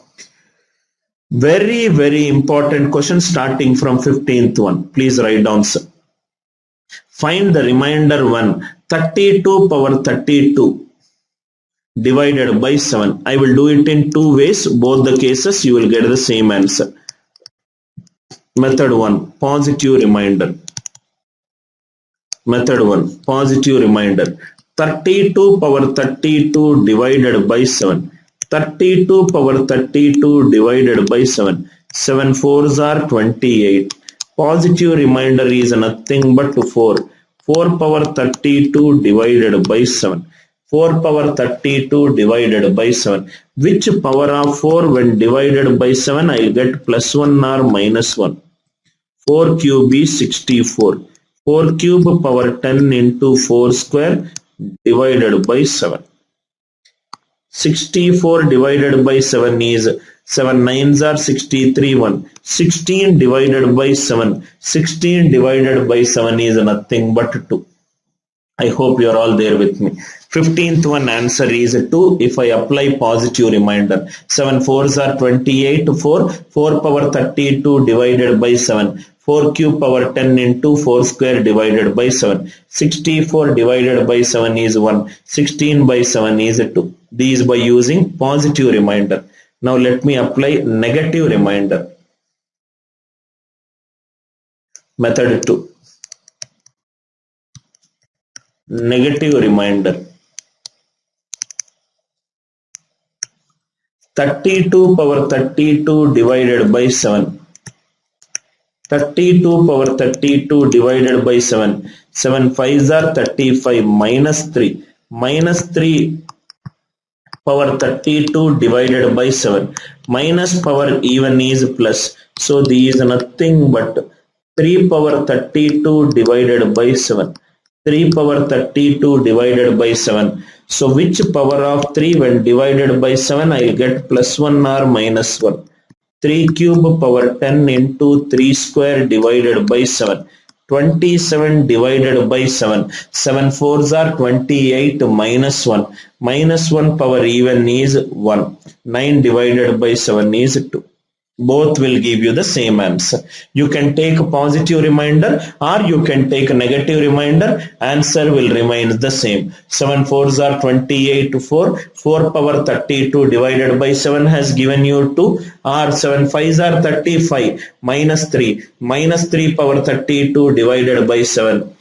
very important question starting from 15th one. Please write down, sir. Find the remainder 1, 32 power 32 divided by 7. I will do it in two ways. Both the cases you will get the same answer. Method 1, positive reminder. Method 1, positive reminder. 32 power 32 divided by 7. 32 power 32 divided by 7. 7 fours are 28. Positive remainder is nothing but 4. 4 power 32 divided by 7. 4 power 32 divided by 7. Which power of 4 when divided by 7 I will get plus 1 or minus 1. 4 cube is 64. 4 cube power 10 into 4 square divided by 7. 64 divided by 7 is 7 nines are 63 1. 16 divided by 7. 16 divided by 7 is nothing but 2. I hope you are all there with me. 15th one answer is 2 if I apply positive reminder. 7 fours are 28. 4 power 32 divided by 7. 4 cube power 10 into 4 square divided by 7. 64 divided by 7 is 1. 16 by 7 is 2. These by using positive reminder. Now let me apply negative reminder. Method 2. Negative reminder. 32 power 32 divided by 7. 32 power 32 divided by 7. 7 5s are 35 minus 3. Minus 3 power 32 divided by 7. Minus power even is plus. So these is nothing but 3 power 32 divided by 7. 3 power 32 divided by 7. So which power of 3 when divided by 7 I will get plus 1 or minus 1. 3 cube power 10 into 3 square divided by 7. 27 divided by 7. 7 fours are 28 minus 1. Minus 1 power even is 1. 9 divided by 7 is 2. Both will give you the same answer. You can take a positive reminder or you can take a negative reminder. Answer will remain the same. 7 fours are 28 4. 4 power 32 divided by 7 has given you 2. Or 7 fives are 35 minus 3. Minus 3 power 32 divided by 7.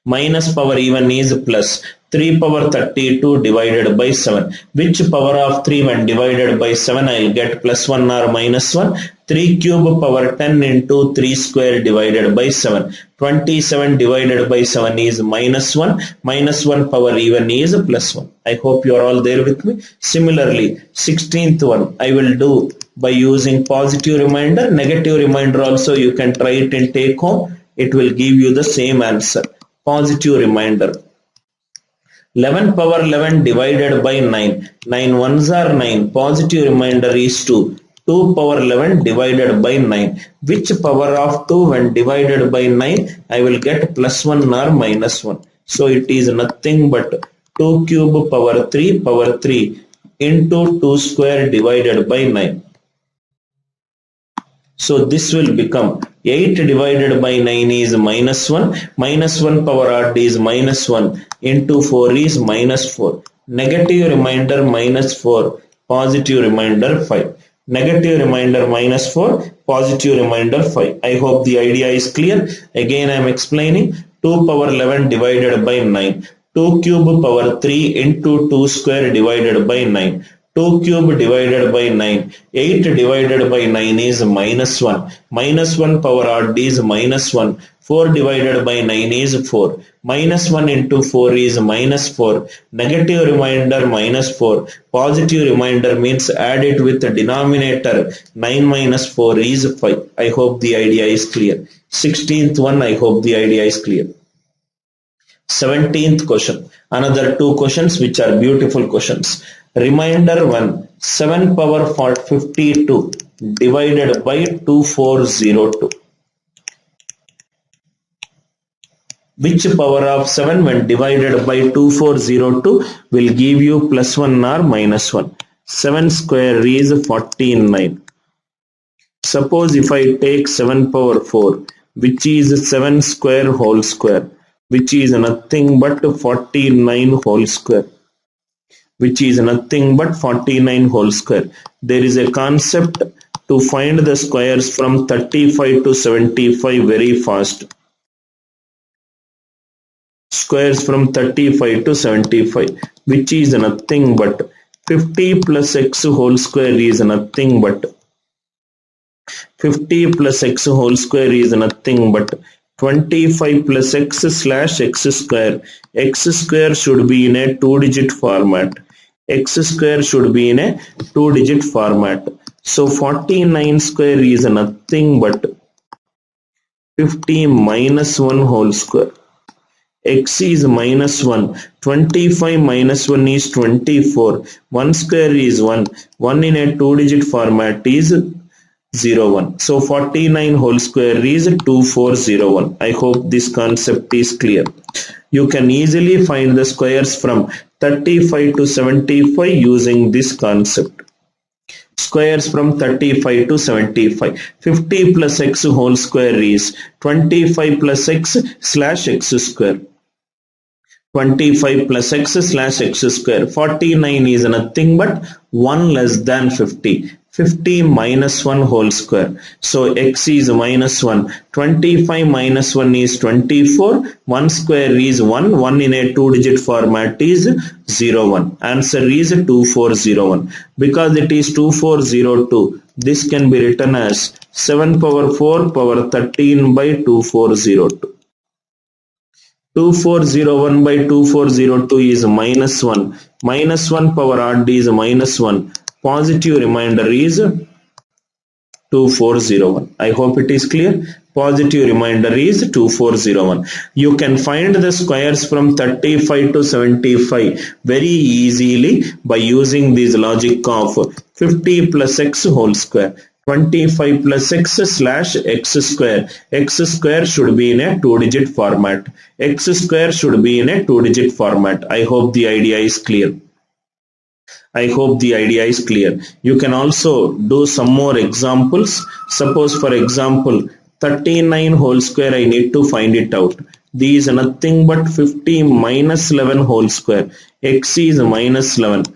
Minus power even is plus. 3 power 32 divided by 7. Which power of 3 when divided by 7 I will get plus 1 or minus 1. 3 cube power 10 into 3 square divided by 7. 27 divided by 7 is minus 1. Minus 1 power even is plus 1. I hope you are all there with me. Similarly, 16th one I will do by using positive reminder. Negative reminder also you can try it and take home. It will give you the same answer. Positive reminder. 11 power 11 divided by 9. 9 ones are 9. Positive remainder is 2. 2 power 11 divided by 9. Which power of 2 when divided by 9? I will get plus 1 or minus 1. So it is nothing but 2 cube power 3 into 2 square divided by 9. So this will become 8 divided by 9 is minus 1. Minus 1 power odd is minus 1 into 4 is minus 4. Negative remainder minus 4. Positive remainder 5. Negative remainder minus 4. Positive remainder 5. I hope the idea is clear. Again I am explaining. 2 power 11 divided by 9. 2 cube power 3 into 2 square divided by 9. 2 cube divided by 9. 8 divided by 9 is minus 1. Minus 1 power odd is minus 1. 4 divided by 9 is 4. Minus 1 into 4 is minus 4. Negative remainder minus 4. Positive remainder means add it with the denominator. 9 minus 4 is 5. I hope the idea is clear. 16th one, I hope the idea is clear. 17th question. Another two questions which are beautiful questions. Reminder 1. 7 power 52 divided by 2402. Which power of 7 when divided by 2402 will give you plus 1 or minus 1? 7 square is 49. Suppose if I take 7 power 4, which is 7 square whole square, which is nothing but 49 whole square, which is nothing but 49 whole square. There is a concept to find the squares from 35 to 75 very fast. Squares from 35 to 75, which is nothing but 50 plus x whole square is nothing but 50 plus x whole square is nothing but 25 plus x slash x square. X square should be in a 2-digit format. X square should be in a 2-digit format. So 49 square is nothing but 50 minus 1 whole square. X is minus 1. 25 minus 1 is 24. 1 square is 1. 1 in a 2-digit format is 01. So 49 whole square is 2401. I hope this concept is clear. You can easily find the squares from 35 to 75 using this concept. Squares from 35 to 75. 50 plus x whole square is 25 plus x slash x square. 25 plus x slash x square. 49 is nothing but 1 less than 50. 50 minus 1 whole square. So x is minus 1. 25 minus 1 is 24. 1 square is 1. 1 in a 2-digit format is 01. Answer is 2401. Because it is 2402, this can be written as 7 power 4 power 13 by 2402. 2401 by 2402 is minus 1. Minus 1 power odd is minus 1. Positive remainder is 2401. I hope it is clear. Positive remainder is 2401. You can find the squares from 35 to 75 very easily by using this logic of 50 plus x whole square. 25 plus x slash x square. X square should be in a 2-digit format. X square should be in a 2-digit format. I hope the idea is clear. I hope the idea is clear. You can also do some more examples. Suppose for example 39 whole square, I need to find it out. These are nothing but 50 minus 11 whole square. X is minus 11.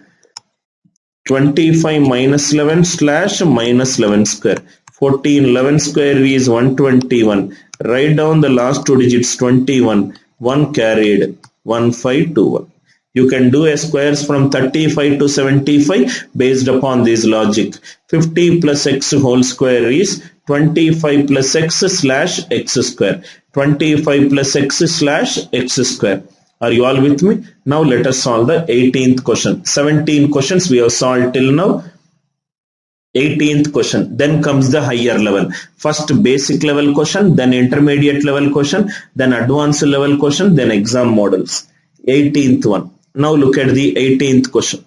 25 minus 11 slash minus 11 square. 14 11 square is 121. Write down the last 2 digits 21. 1 carried 1521. You can do a squares from 35 to 75 based upon this logic. 50 plus x whole square is 25 plus x slash x square. 25 plus x slash x square. Are you all with me? Now let us solve the 18th question. 17 questions we have solved till now. 18th question. Then comes the higher level. First basic level question, then intermediate level question, then advanced level question, then exam models. 18th one. Now look at the 18th question.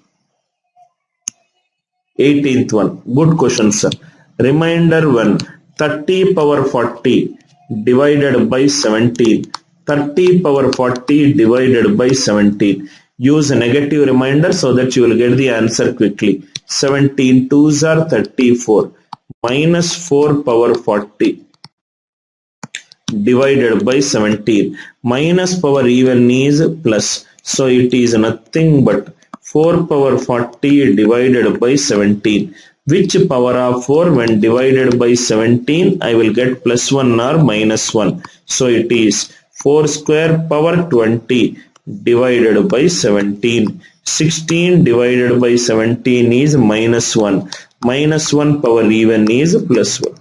18th one. Good question, sir. Reminder 1. 30 power 40 divided by 17. 30 power 40 divided by 17. Use a negative reminder so that you will get the answer quickly. 17 2s are 34. Minus 4 power 40 divided by 17. Minus power even is plus. So it is nothing but 4 power 40 divided by 17. Which power of 4 when divided by 17 I will get plus 1 or minus 1. So it is 4 square power 20 divided by 17. 16 divided by 17 is minus 1. Minus 1 power even is plus 1.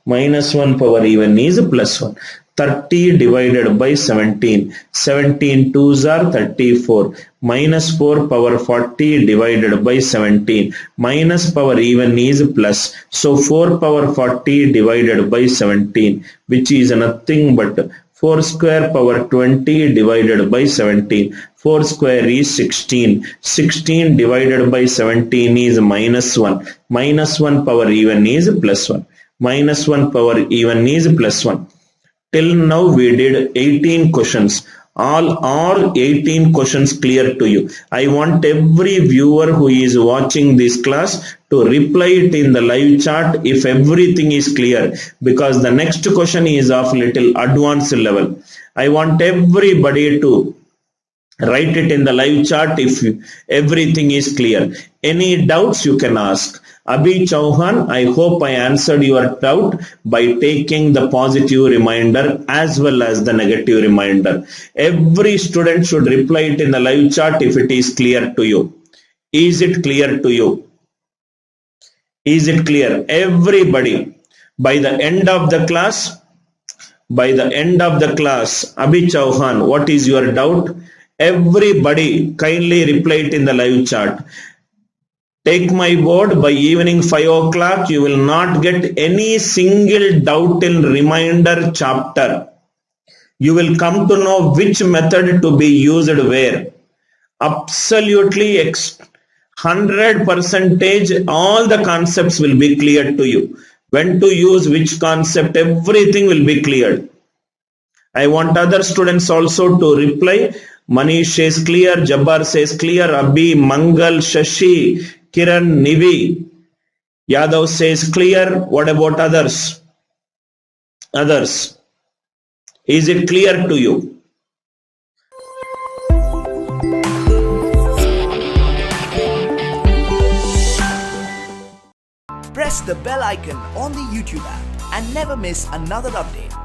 Minus 1 power even is plus 1. 30 divided by 17. 17 2s are 34. Minus 4 power 40 divided by 17. Minus power even is plus. So 4 power 40 divided by 17, which is nothing but 4 square power 20 divided by 17. 4 square is 16. 16 divided by 17 is minus 1. Minus 1 power even is plus 1. Minus 1 power even is plus 1. Till now we did 18 questions. All 18 questions clear to you. I want every viewer who is watching this class to reply it in the live chat if everything is clear, because the next question is of little advanced level. I want everybody to write it in the live chat if everything is clear. Any doubts you can ask. Abhi Chauhan, I hope I answered your doubt by taking the positive reminder as well as the negative reminder. Every student should reply it in the live chat if it is clear to you. Is it clear to you? Is it clear? Everybody, by the end of the class, Abhi Chauhan, what is your doubt? Everybody kindly reply it in the live chat. Take my word, by evening 5 o'clock, you will not get any single doubt in reminder chapter. You will come to know which method to be used where. Absolutely 100% all the concepts will be clear to you. When to use which concept, everything will be cleared. I want other students also to reply. Manish says clear, Jabbar says clear, Abhi, Mangal, Shashi, Kiran, Nivi, Yadav says clear. What about others? Others, is it clear to you? Press the bell icon on the YouTube app and never miss another update.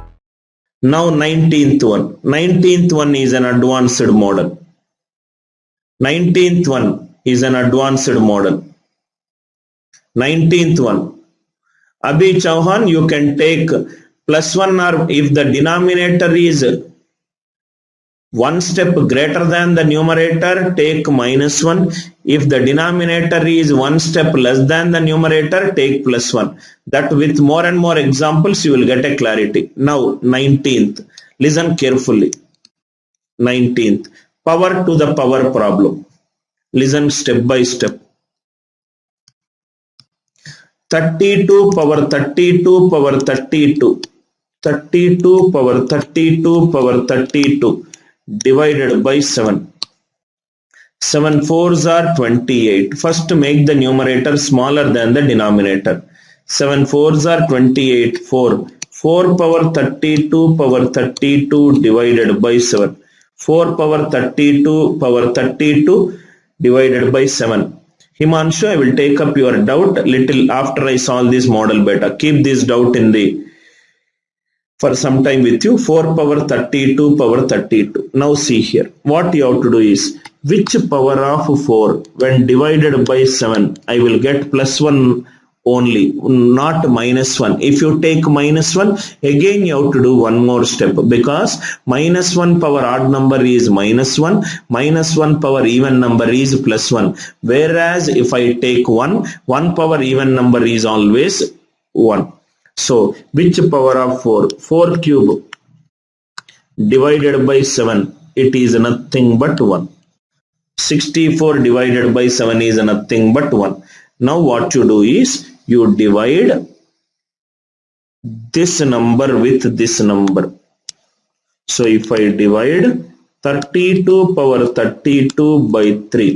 Now 19th one. 19th one is an advanced model. 19th one is an advanced model. 19th one. Abhi Chauhan, you can take +1, or if the denominator is one step greater than the numerator, take -1. If the denominator is one step less than the numerator, take +1. That with more and more examples you will get a clarity. Now 19th, listen carefully. 19th, power to the power problem. Listen step by step. 32 power 32 power 32. 32 power 32 power 32 divided by 7. 7 4s are 28. First make the numerator smaller than the denominator. 7 4s are 28. 4. 4 power 32 power 32 divided by 7. 4 power 32 power 32 divided by 7. Himanshu, I will take up your doubt little after I solve this model beta. Keep this doubt in the for some time with you. 4 power 32 power 32. Now see here. What you have to do is, which power of 4 when divided by 7, I will get +1 only, not -1. If you take -1, again you have to do one more step, because -1 power odd number is -1, -1 power even number is +1. Whereas if I take 1 power even number is always 1. So which power of 4? 4 cube divided by 7, it is nothing but 1. 64 divided by 7 is nothing but 1. Now what you do is, you divide this number with this number. So if I divide 32 power 32 by 3,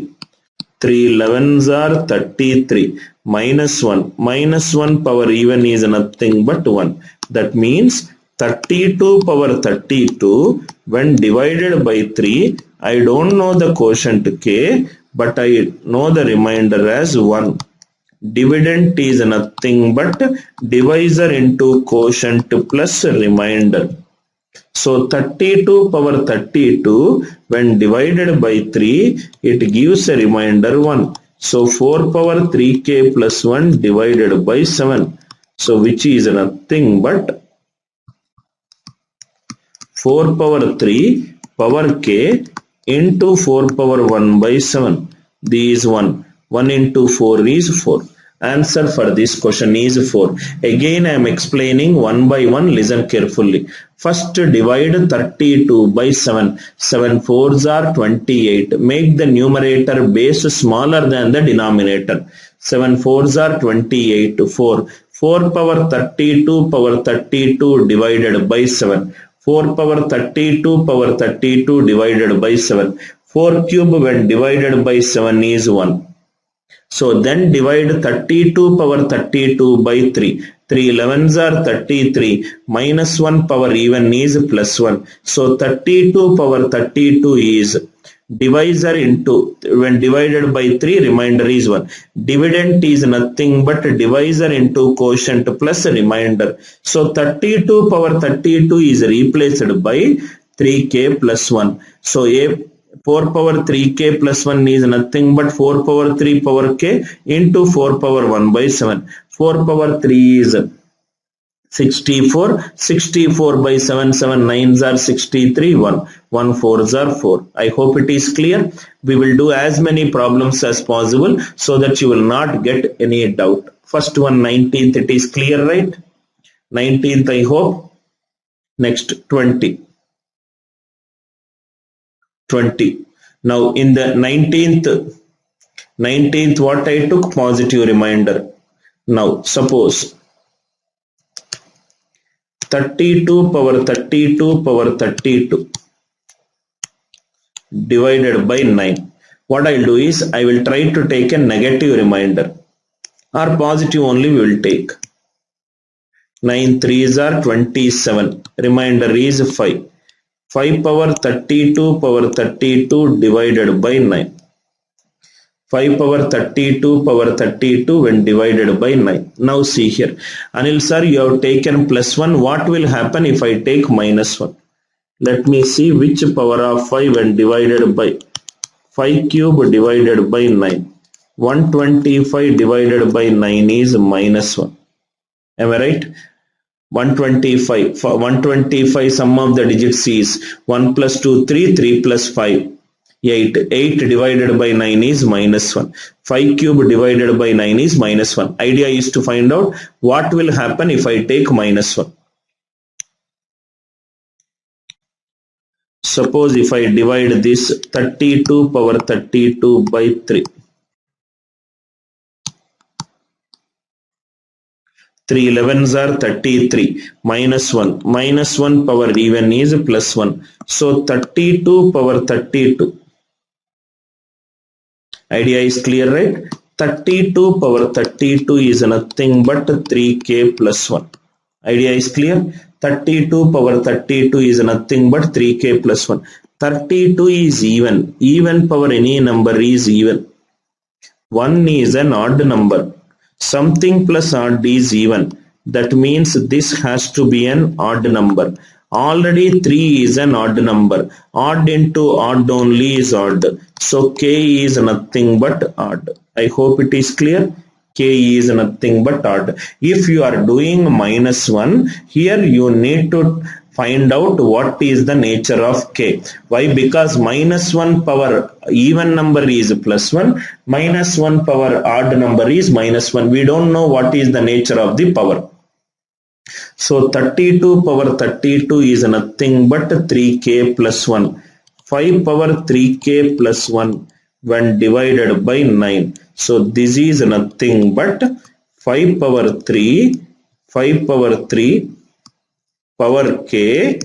3 11s are 33, -1. -1 power even is nothing but 1. That means 32 power 32 when divided by 3, I don't know the quotient k, but I know the remainder as 1. Dividend is nothing but divisor into quotient plus remainder. So 32 power 32 when divided by 3, it gives a remainder 1. So 4 power 3k plus 1 divided by 7. So which is nothing but 4 power 3 power k into 4 power 1 by 7. This is 1. 1 into 4 is 4. Answer for this question is 4. Again I am explaining one by one. Listen carefully. First divide 32 by 7. 7 4s are 28. Make the numerator base smaller than the denominator. 7 4s are 28. 4. 4 power 32 power 32 divided by 7. 4 power 32 power 32 divided by 7. 4 cube when divided by 7 is 1. So then divide 32 power 32 by 3. 3 11s are 33. Minus 1 power even is plus 1. So 32 power 32 is divisor into, when divided by 3, remainder is 1. Dividend is nothing but divisor into quotient plus remainder. So 32 power 32 is replaced by 3k plus 1. So 4 power 3k plus 1 is nothing but 4 power 3 power k into 4 power 1 by 7. 4 power 3 is 64. 64 by 7, 7 9s are 63, 1 4s are 4. I hope it is clear. We will do as many problems as possible so that you will not get any doubt. First one, 19th, it is clear, right? 19th, I hope. Next, 20. Now in the 19th what I took? Positive remainder. Now suppose 32 power 32 power 32 divided by 9. What I'll do is I will try to take a negative remainder, or positive only we will take. 9 3s are 27. Remainder is 5. 5 power 32 power 32 divided by 9. 5 power 32 power 32 when divided by 9. Now see here. Anil sir, you have taken plus 1. What will happen if I take minus 1? Let me see which power of 5 when divided by 5 cube divided by 9. 125 divided by 9 is minus 1. Am I right? 125. For 125 sum of the digits is 1 plus 2 3, 3 plus 5 8. 8 divided by 9 is minus 1. 5 cube divided by 9 is minus 1. Idea is to find out what will happen if I take minus 1. Suppose if I divide this 32 power 32 by 3. 3 11s are 33. Minus 1. Minus 1 power even is plus 1. So 32 power 32. Idea is clear, right? 32 power 32 is nothing but 3k plus 1. Idea is clear? 32 power 32 is nothing but 3k plus 1. 32 is even. Even power any number is even. 1 is an odd number. Something plus odd is even. That means this has to be an odd number. Already 3 is an odd number. Odd into odd only is odd. So k is nothing but odd. I hope it is clear. K is nothing but odd. If you are doing minus 1, here you need to find out what is the nature of k. Why? Because minus 1 power even number is plus 1. Minus 1 power odd number is minus 1. We don't know what is the nature of the power. So 32 power 32 is nothing but 3k plus 1. 5 power 3k plus 1 when divided by 9. So this is nothing but 5 power 3 power k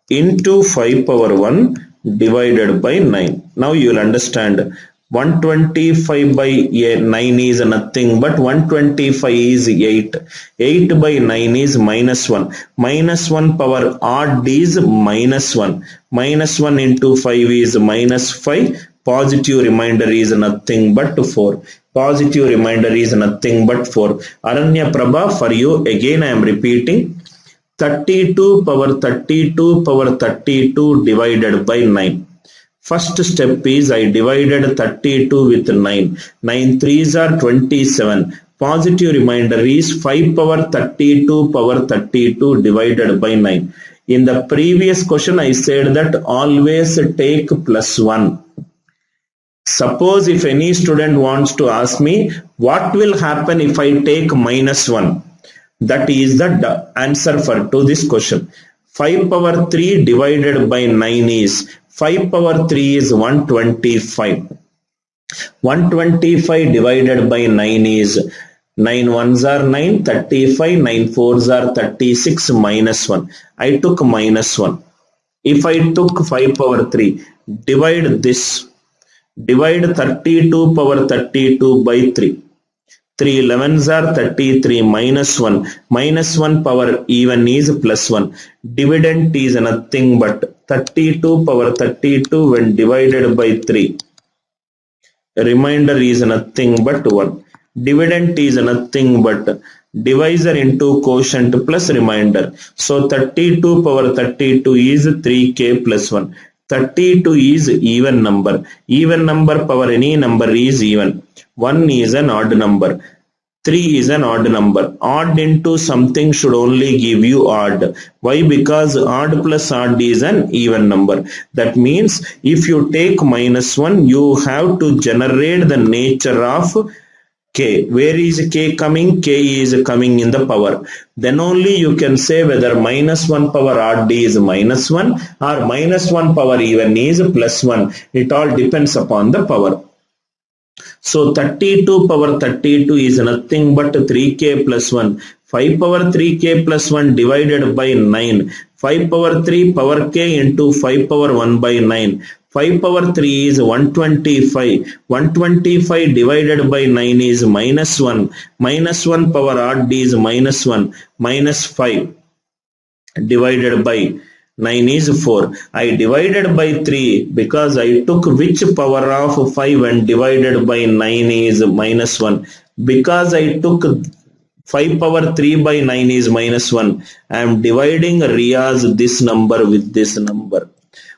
into 5 power 1 divided by 9. Now you will understand. 125 by 9 is nothing but 125 is 8. 8 by 9 is minus 1. Minus 1 power odd is minus 1. Minus 1 into 5 is minus 5. Positive remainder is nothing but 4. Positive remainder is nothing but 4. Aranya Prabha, for you again I am repeating. 32 power 32 power 32 divided by 9. First step is I divided 32 with 9. 9 3s are 27. Positive remainder is 5 power 32 power 32 divided by 9. In the previous question I said that always take plus 1. Suppose if any student wants to ask me what will happen if I take minus 1. That is the answer to this question. 5 power 3 divided by 9 is 5 power 3 is 125. 125 divided by 9 is 9 ones are 9, 35, 9 fours are 36, minus 1. I took minus 1. If I took 5 power 3, divide this. Divide 32 power 32 by 3. 3 11s are 33, minus 1. Minus 1 power even is plus 1. Dividend is nothing but 32 power 32 when divided by 3. Remainder is nothing but 1. Dividend is nothing but divisor into quotient plus remainder. So 32 power 32 is 3k plus 1. 32 is even number. Even number power any number is even. 1 is an odd number. 3 is an odd number. Odd into something should only give you odd. Why? Because odd plus odd is an even number. That means if you take minus 1, you have to generate the nature of k. Where is k coming? K is coming in the power. Then only you can say whether minus 1 power odd is minus 1 or minus 1 power even is plus 1. It all depends upon the power. So 32 power 32 is nothing but 3k plus 1. 5 power 3k plus 1 divided by 9. 5 power 3 power k into 5 power 1 by 9. 5 power 3 is 125. 125 divided by 9 is minus 1. Minus 1 power odd is minus 1. Minus 5 divided by 9 is 4. I divided by 3 because I took which power of 5 and divided by 9 is minus 1. Because I took 5 power 3 by 9 is minus 1. I am dividing Riyaz this number with this number.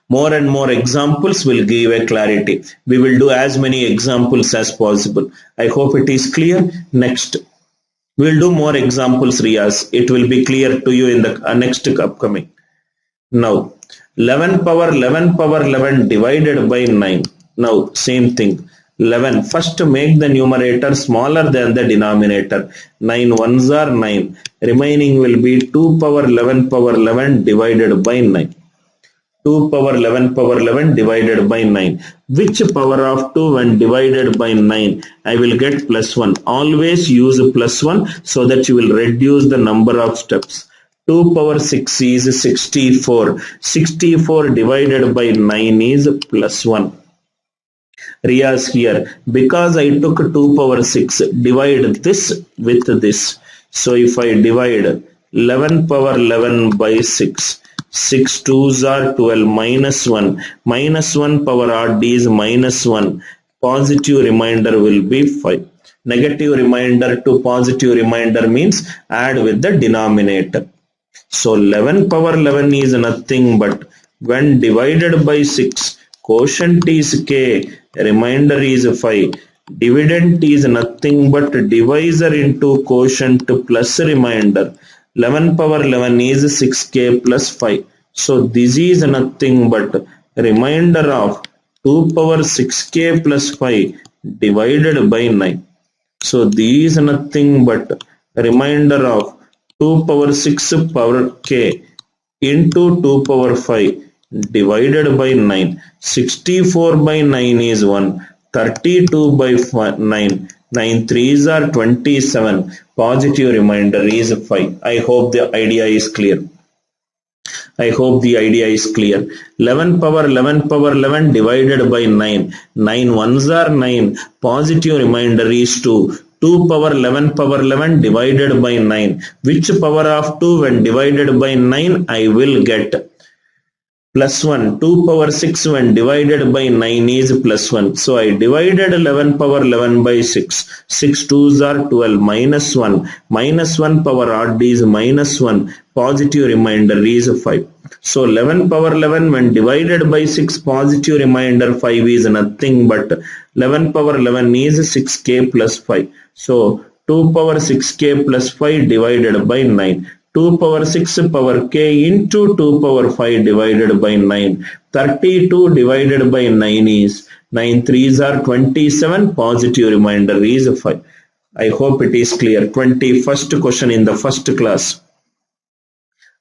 More and more examples will give a clarity. We will do as many examples as possible. I hope it is clear. Next. We will do more examples, Riyaz. It will be clear to you in the next upcoming. Now 11 power 11 divided by 9. Now same thing. 11. First make the numerator smaller than the denominator. 9 ones are 9. Remaining will be 2 power 11 divided by 9. 2 power 11 divided by 9. Which power of 2 when divided by 9? I will get plus 1. Always use plus 1 so that you will reduce the number of steps. 2 power 6 is 64. 64 divided by 9 is plus 1. Riyaz here. Because I took 2 power 6, divide this with this. So if I divide 11 power 11 by 6, 6 2s are 12 minus 1. Minus 1 power odd is minus 1. Positive remainder will be 5. Negative remainder to positive remainder means add with the denominator. So 11 power 11 is nothing but when divided by 6, quotient is k, remainder is 5. Dividend is nothing but divisor into quotient plus remainder. 11 power 11 is 6k plus 5. So this is nothing but remainder of 2 power 6k plus 5 divided by 9. So this is nothing but remainder of 2 power 6 power k into 2 power 5 divided by 9. 64 by 9 is 1. 32 by 9. 9 3s are 27. Positive remainder is 5. I hope the idea is clear. I hope the idea is clear. 11 power 11 divided by 9. 9 ones are 9. Positive remainder is 2. 2 power 11 divided by 9. Which power of 2 when divided by 9? I will get plus 1. 2 power 6 when divided by 9 is plus 1. So I divided 11 power 11 by 6. 6 2s are 12 minus 1. Minus 1 power odd is minus 1. Positive remainder is 5. So 11 power 11 when divided by 6, positive remainder 5 is nothing but 11 power 11 is 6k plus 5. So 2 power 6k plus 5 divided by 9. 2 power 6 power k into 2 power 5 divided by 9. 32 divided by 9 is 9 3s are 27. Positive remainder is 5. I hope it is clear. 21st question in the first class.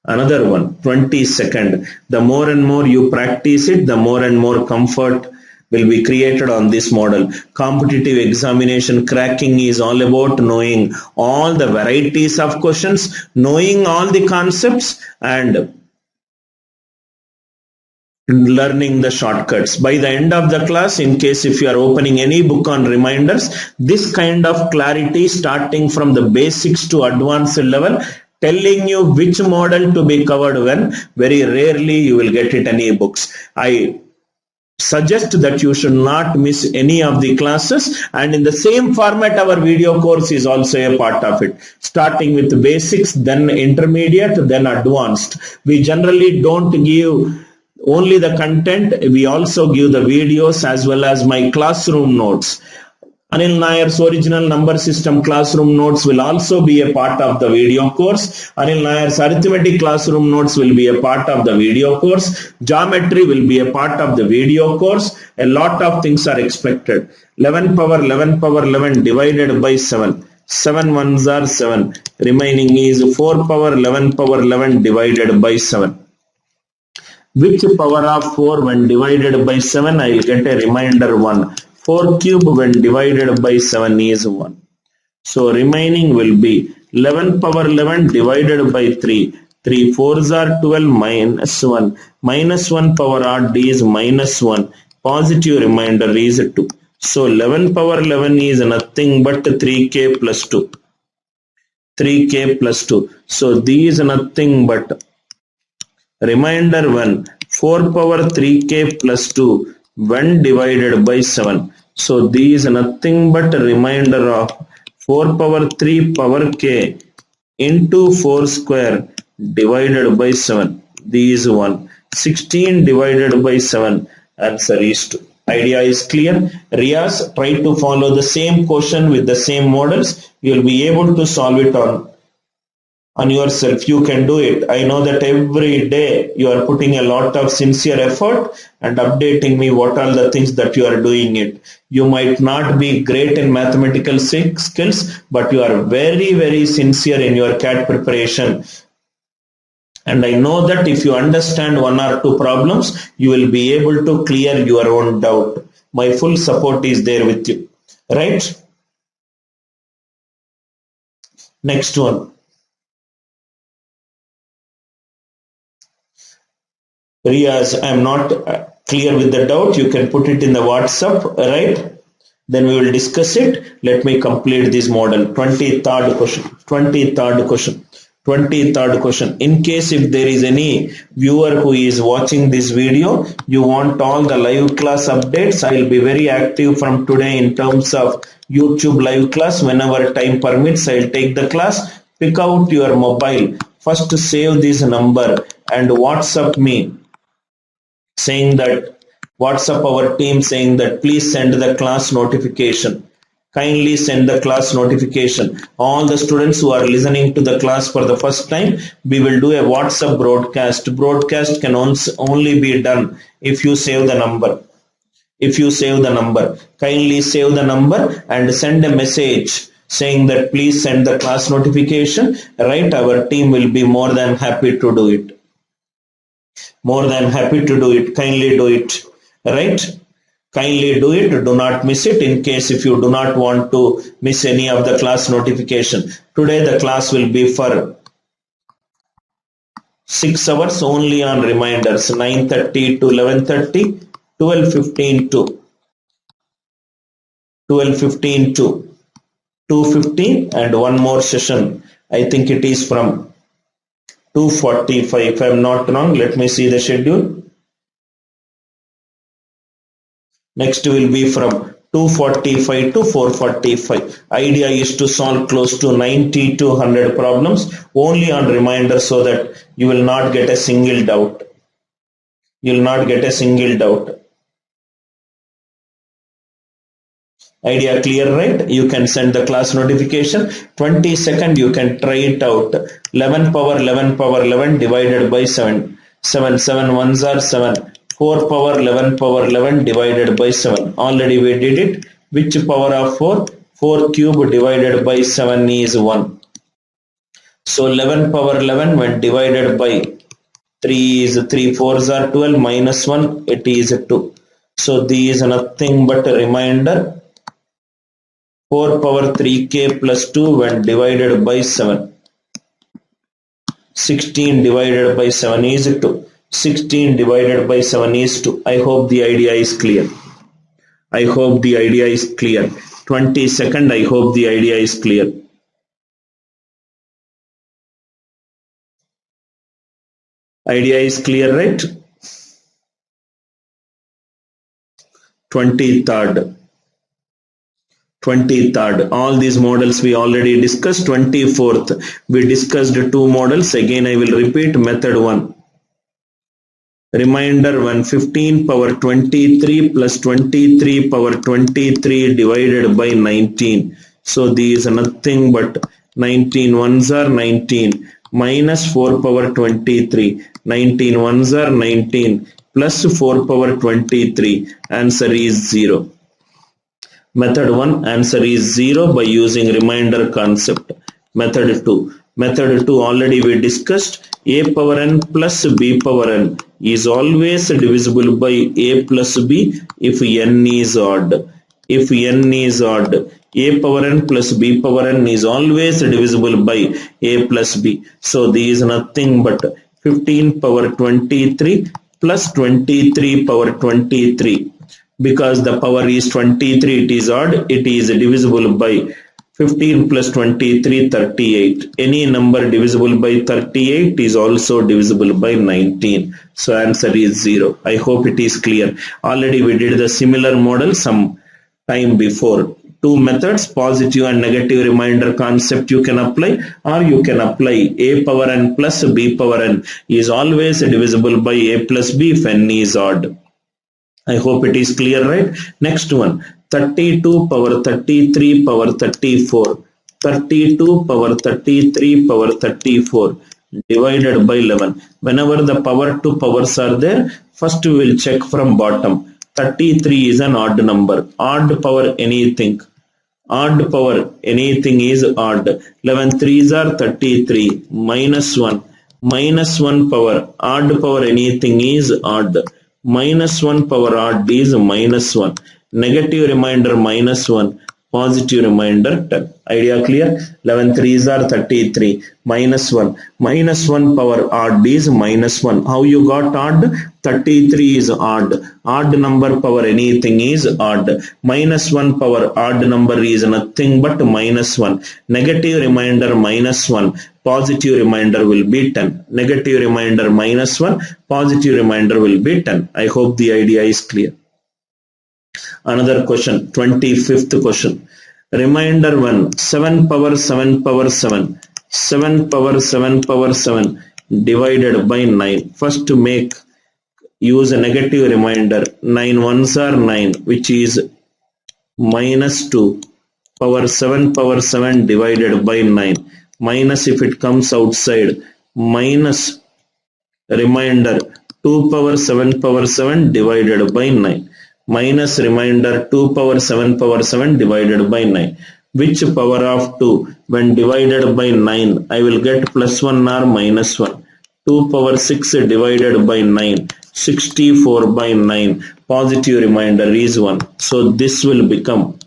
Another one, 22nd. The more and more you practice it, the more and more comfort will be created on this model. Competitive examination cracking is all about knowing all the varieties of questions, knowing all the concepts, and learning the shortcuts. By the end of the class, in case if you are opening any book on reminders, this kind of clarity starting from the basics to advanced level, telling you which model to be covered when, very rarely you will get it any books. I suggest that you should not miss any of the classes, and in the same format our video course is also a part of it, starting with basics, then intermediate, then advanced. We generally don't give only the content, we also give the videos as well as my classroom notes. Anil Nayar's original number system classroom notes will also be a part of the video course. Anil Nayar's arithmetic classroom notes will be a part of the video course. Geometry will be a part of the video course. A lot of things are expected. 11 power 11 power 11 divided by 7. 7 ones are 7. Remaining is 4 power 11 power 11 divided by 7. Which power of 4 when divided by 7? I will get a remainder 1. 4 cube when divided by 7 is 1. So remaining will be 11 power 11 divided by 3. 3 4s are 12 minus 1. Minus 1 power odd is minus 1. Positive remainder is 2. So 11 power 11 is nothing but 3k plus 2. 3k plus 2. So these nothing but remainder 1, 4 power 3k plus 2 when divided by 7. So these nothing but remainder of 4 power 3 power k into 4 square divided by 7. These 1. 16 divided by 7. Answer is 2. Idea is clear. Riyaz, try to follow the same question with the same models. You will be able to solve it on yourself. You can do it. I know that every day you are putting a lot of sincere effort and updating me what are the things that you are doing it. You might not be great in mathematical skills, but you are very, very sincere in your CAT preparation. And I know that if you understand one or two problems, you will be able to clear your own doubt. My full support is there with you. Right? Next one. Riyaz, I am not clear with the doubt. You can put it in the WhatsApp, right? Then we will discuss it. Let me complete this model. 23rd question. 23rd question. 23rd question. In case if there is any viewer who is watching this video, you want all the live class updates, I will be very active from today in terms of YouTube live class. Whenever time permits, I will take the class. Pick out your mobile. First save this number and WhatsApp me, saying that WhatsApp our team saying that please send the class notification. Kindly send the class notification. All the students who are listening to the class for the first time, we will do a WhatsApp broadcast. Broadcast can only be done if you save the number. If you save the number, kindly save the number and send a message saying that please send the class notification. Right, our team will be more than happy to do it. More than happy to do it. Kindly do it. Right? Kindly do it. Do not miss it. In case if you do not want to miss any of the class notification. Today the class will be for 6 hours only on reminders. 9:30 to 11:30. 12:15 to 12:15 to 2:15 and one more session. I think it is from 2:45 if I am not wrong. Let me see the schedule. Next will be from 2:45 to 4:45. Idea is to solve close to 90 to 100 problems only on reminder so that you will not get a single doubt. You will not get a single doubt. Idea clear, right? You can send the class notification. 22nd you can try it out. 11 power 11 power 11 divided by 7. 7 7 ones are 7. 4 power 11 power 11 divided by 7. Already we did it. Which power of 4? 4 cube divided by 7 is 1. So 11 power 11 when divided by 3 is 3 4s are 12 minus 1 it is 2. So these are nothing but a remainder. 4 power 3k plus 2 when divided by 7. 16 divided by 7 is 2. 16 divided by 7 is 2. I hope the idea is clear. I hope the idea is clear. 22nd, I hope the idea is clear. Idea is clear, right? 23rd. 23rd. All these models we already discussed. 24th. We discussed two models. Again, I will repeat method 1. Remainder 1. 15 power 23 plus 23 power 23 divided by 19. So these are nothing but 19 ones are 19 minus 4 power 23. 19 ones are 19 plus 4 power 23. Answer is 0. Method 1, answer is 0 by using remainder concept. Method 2. Method 2 already we discussed. A power n plus b power n is always divisible by a plus b if n is odd. If n is odd, a power n plus b power n is always divisible by a plus b. So this is nothing but 15 power 23 plus 23 power 23. Because the power is 23, it is odd, it is divisible by 15 plus 23, 38. Any number divisible by 38 is also divisible by 19. So answer is 0. I hope it is clear. Already we did the similar model some time before. Two methods, positive and negative remainder concept you can apply, or you can apply a power n plus b power n is always divisible by a plus b if n is odd. I hope it is clear, right? Next one, 32 power 33 power 34. 32 power 33 power 34 divided by 11. Whenever the power two powers are there, first we will check from bottom. 33 is an odd number. Odd power anything. Odd power anything is odd. 11 threes are 33 minus 1. Minus 1 power. Odd power anything is odd. Minus 1 power odd is minus 1. Negative remainder minus 1. Positive remainder 10. Idea clear? 11 threes are 33 minus 1. Minus 1 power odd is minus 1. How you got odd? 33 is odd. Odd number power anything is odd. Minus 1 power odd number is nothing but minus 1. Negative remainder minus 1. Positive remainder will be 10. Negative remainder minus 1. Positive remainder will be 10. I hope the idea is clear. Another question, 25th question. Remainder 1, 7 power 7 power 7. 7 power 7 power 7 divided by 9. First to use a negative remainder. 9 ones are 9, which is minus 2 power 7 power 7 divided by 9. Minus if it comes outside, minus remainder 2 power 7 power 7 divided by 9. Minus remainder 2 power 7 power 7 divided by 9. Which power of 2 when divided by 9 I will get plus 1 or minus 1. 2 power 6 divided by 9. 64 by 9. Positive remainder is 1. So this will become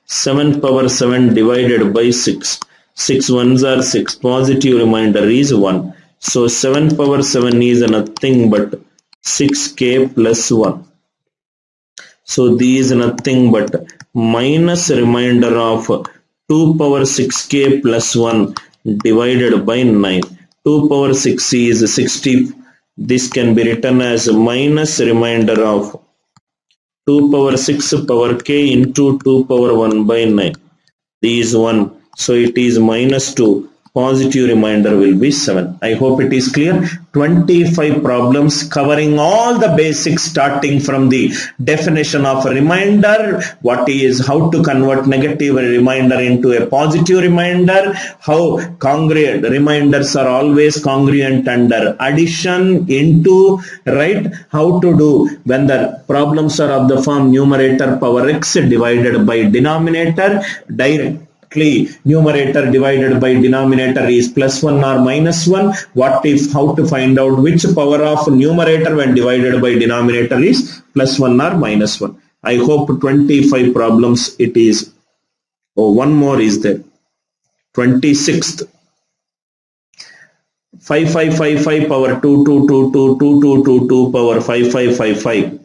7 power 7 divided by 6. 6 ones are 6. Positive remainder is 1. So 7 power 7 is nothing but 6k plus 1. So these is nothing but minus remainder of 2 power 6k plus 1 divided by 9. 2 power 6 is 60. This can be written as minus remainder of 2 power 6 power k into 2 power 1 by 9. This is 1. So it is minus 2. Positive remainder will be 7. I hope it is clear. 25 problems covering all the basics starting from the definition of a remainder, what is, how to convert negative remainder into a positive remainder, how congruent reminders are always congruent under addition into, right, how to do when the problems are of the form numerator power x divided by denominator, exactly numerator divided by denominator is plus 1 or minus 1. What if, how to find out which power of numerator when divided by denominator is plus 1 or minus 1. I hope 25 problems it is. Oh, one more is there. 26th. 5555 power 2 2 2 2 2 2 2 2 power 5555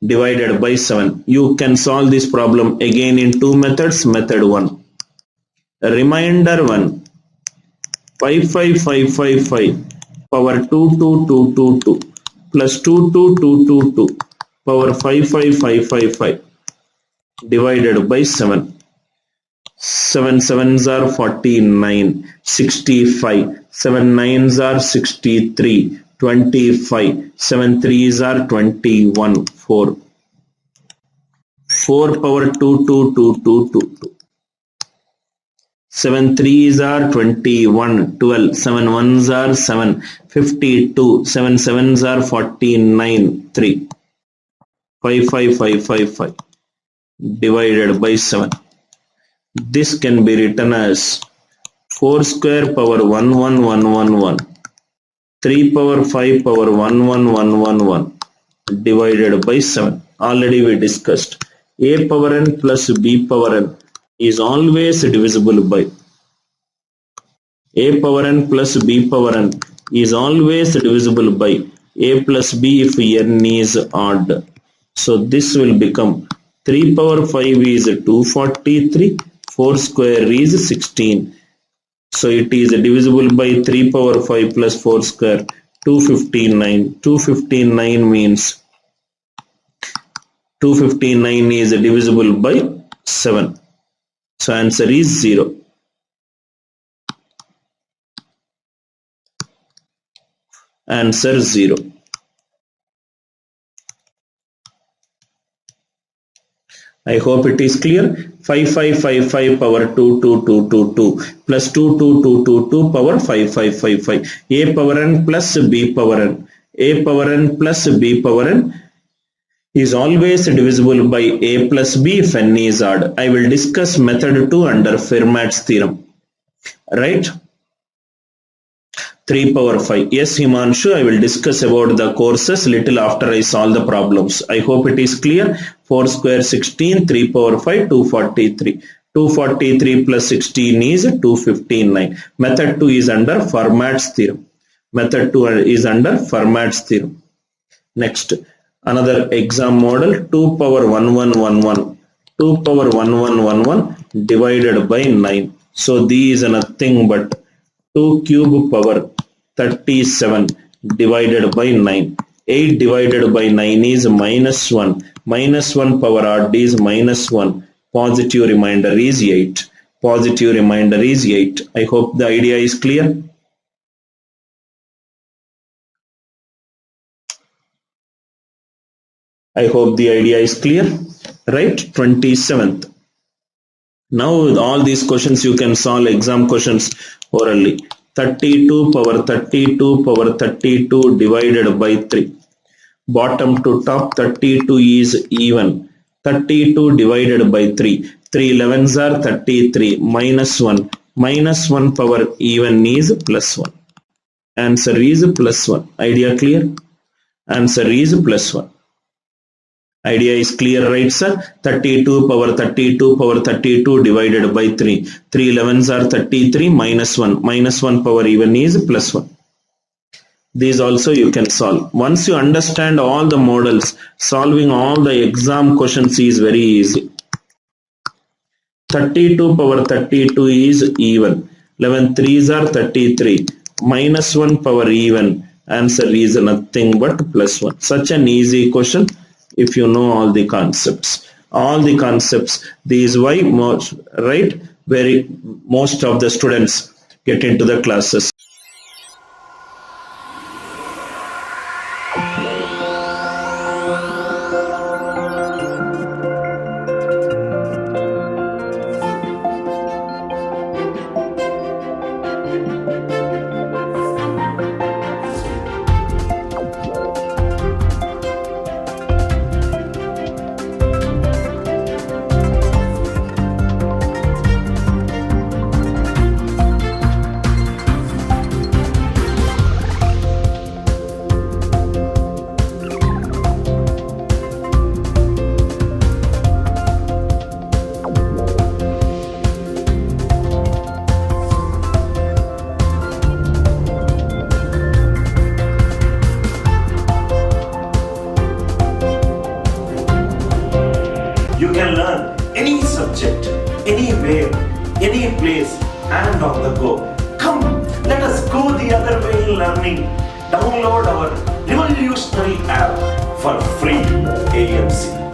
divided by 7. You can solve this problem again in two methods. Method 1. Reminder 1. 55555 power 22222 plus 22222 power 55555 divided by 7. 7 sevens are 49, 65, 7 nines are 63, 25, 7 threes are 21, 4. 4 power 2, 2, 2, 2, 2, 2. 7 threes are 21, 12, 7 ones are 7, 52, 7 sevens are 49, 3. 5, 5, 5, 5, 5 divided by 7. This can be written as 4 square power 11111 3 power 5 power 11111 divided by 7. Already we discussed a power n plus b power n is always divisible by a power n plus b power n is always divisible by a plus b if n is odd. So this will become 3 power 5 is 243, 4 square is 16. So it is divisible by 3 power 5 plus 4 square, 259. 259 means 259 is divisible by 7. So answer is 0. Answer 0. I hope it is clear. 5555 power 22222 plus 22222 power 5555. A power n plus b power n. A power n plus b power n is always divisible by a plus b if n is odd. I will discuss method 2 under Fermat's theorem. Right? 3 power 5. Yes, Himanshu, I will discuss about the courses little after I solve the problems. I hope it is clear. 4 square 16, 3 power 5, 243. 243 plus 16 is 259. Method 2 is under Fermat's theorem. Method 2 is under Fermat's theorem. Next, another exam model, 2 power 1111. 2 power 1111 divided by 9. So these are nothing but 2 cube power 37 divided by 9. 8 divided by 9 is minus 1. Minus 1 power odd is minus 1. Positive remainder is 8. Positive remainder is 8. I hope the idea is clear. I hope the idea is clear. Right? 27th. Now with all these questions you can solve exam questions orally. 32 power 32 power 32 divided by 3. Bottom to top 32 is even. 32 divided by 3. 3 11s are 33 minus 1. Minus 1 power even is plus 1. Answer is plus 1. Idea clear? Answer is plus 1. Idea is clear, right, sir? 32 power 32 power 32 divided by 3. 3 11s are 33 minus 1. Minus 1 power even is plus 1. These also you can solve. Once you understand all the models, solving all the exam questions is very easy. 32 power 32 is even. 11 threes are 33. Minus 1 power even. Answer is nothing but plus 1. Such an easy question if you know all the concepts. All the concepts. This is why most of the students get into the classes. You can learn any subject, anywhere, any place, and on the go. Come, let us go the other way in learning. Download our revolutionary app for free. AMC.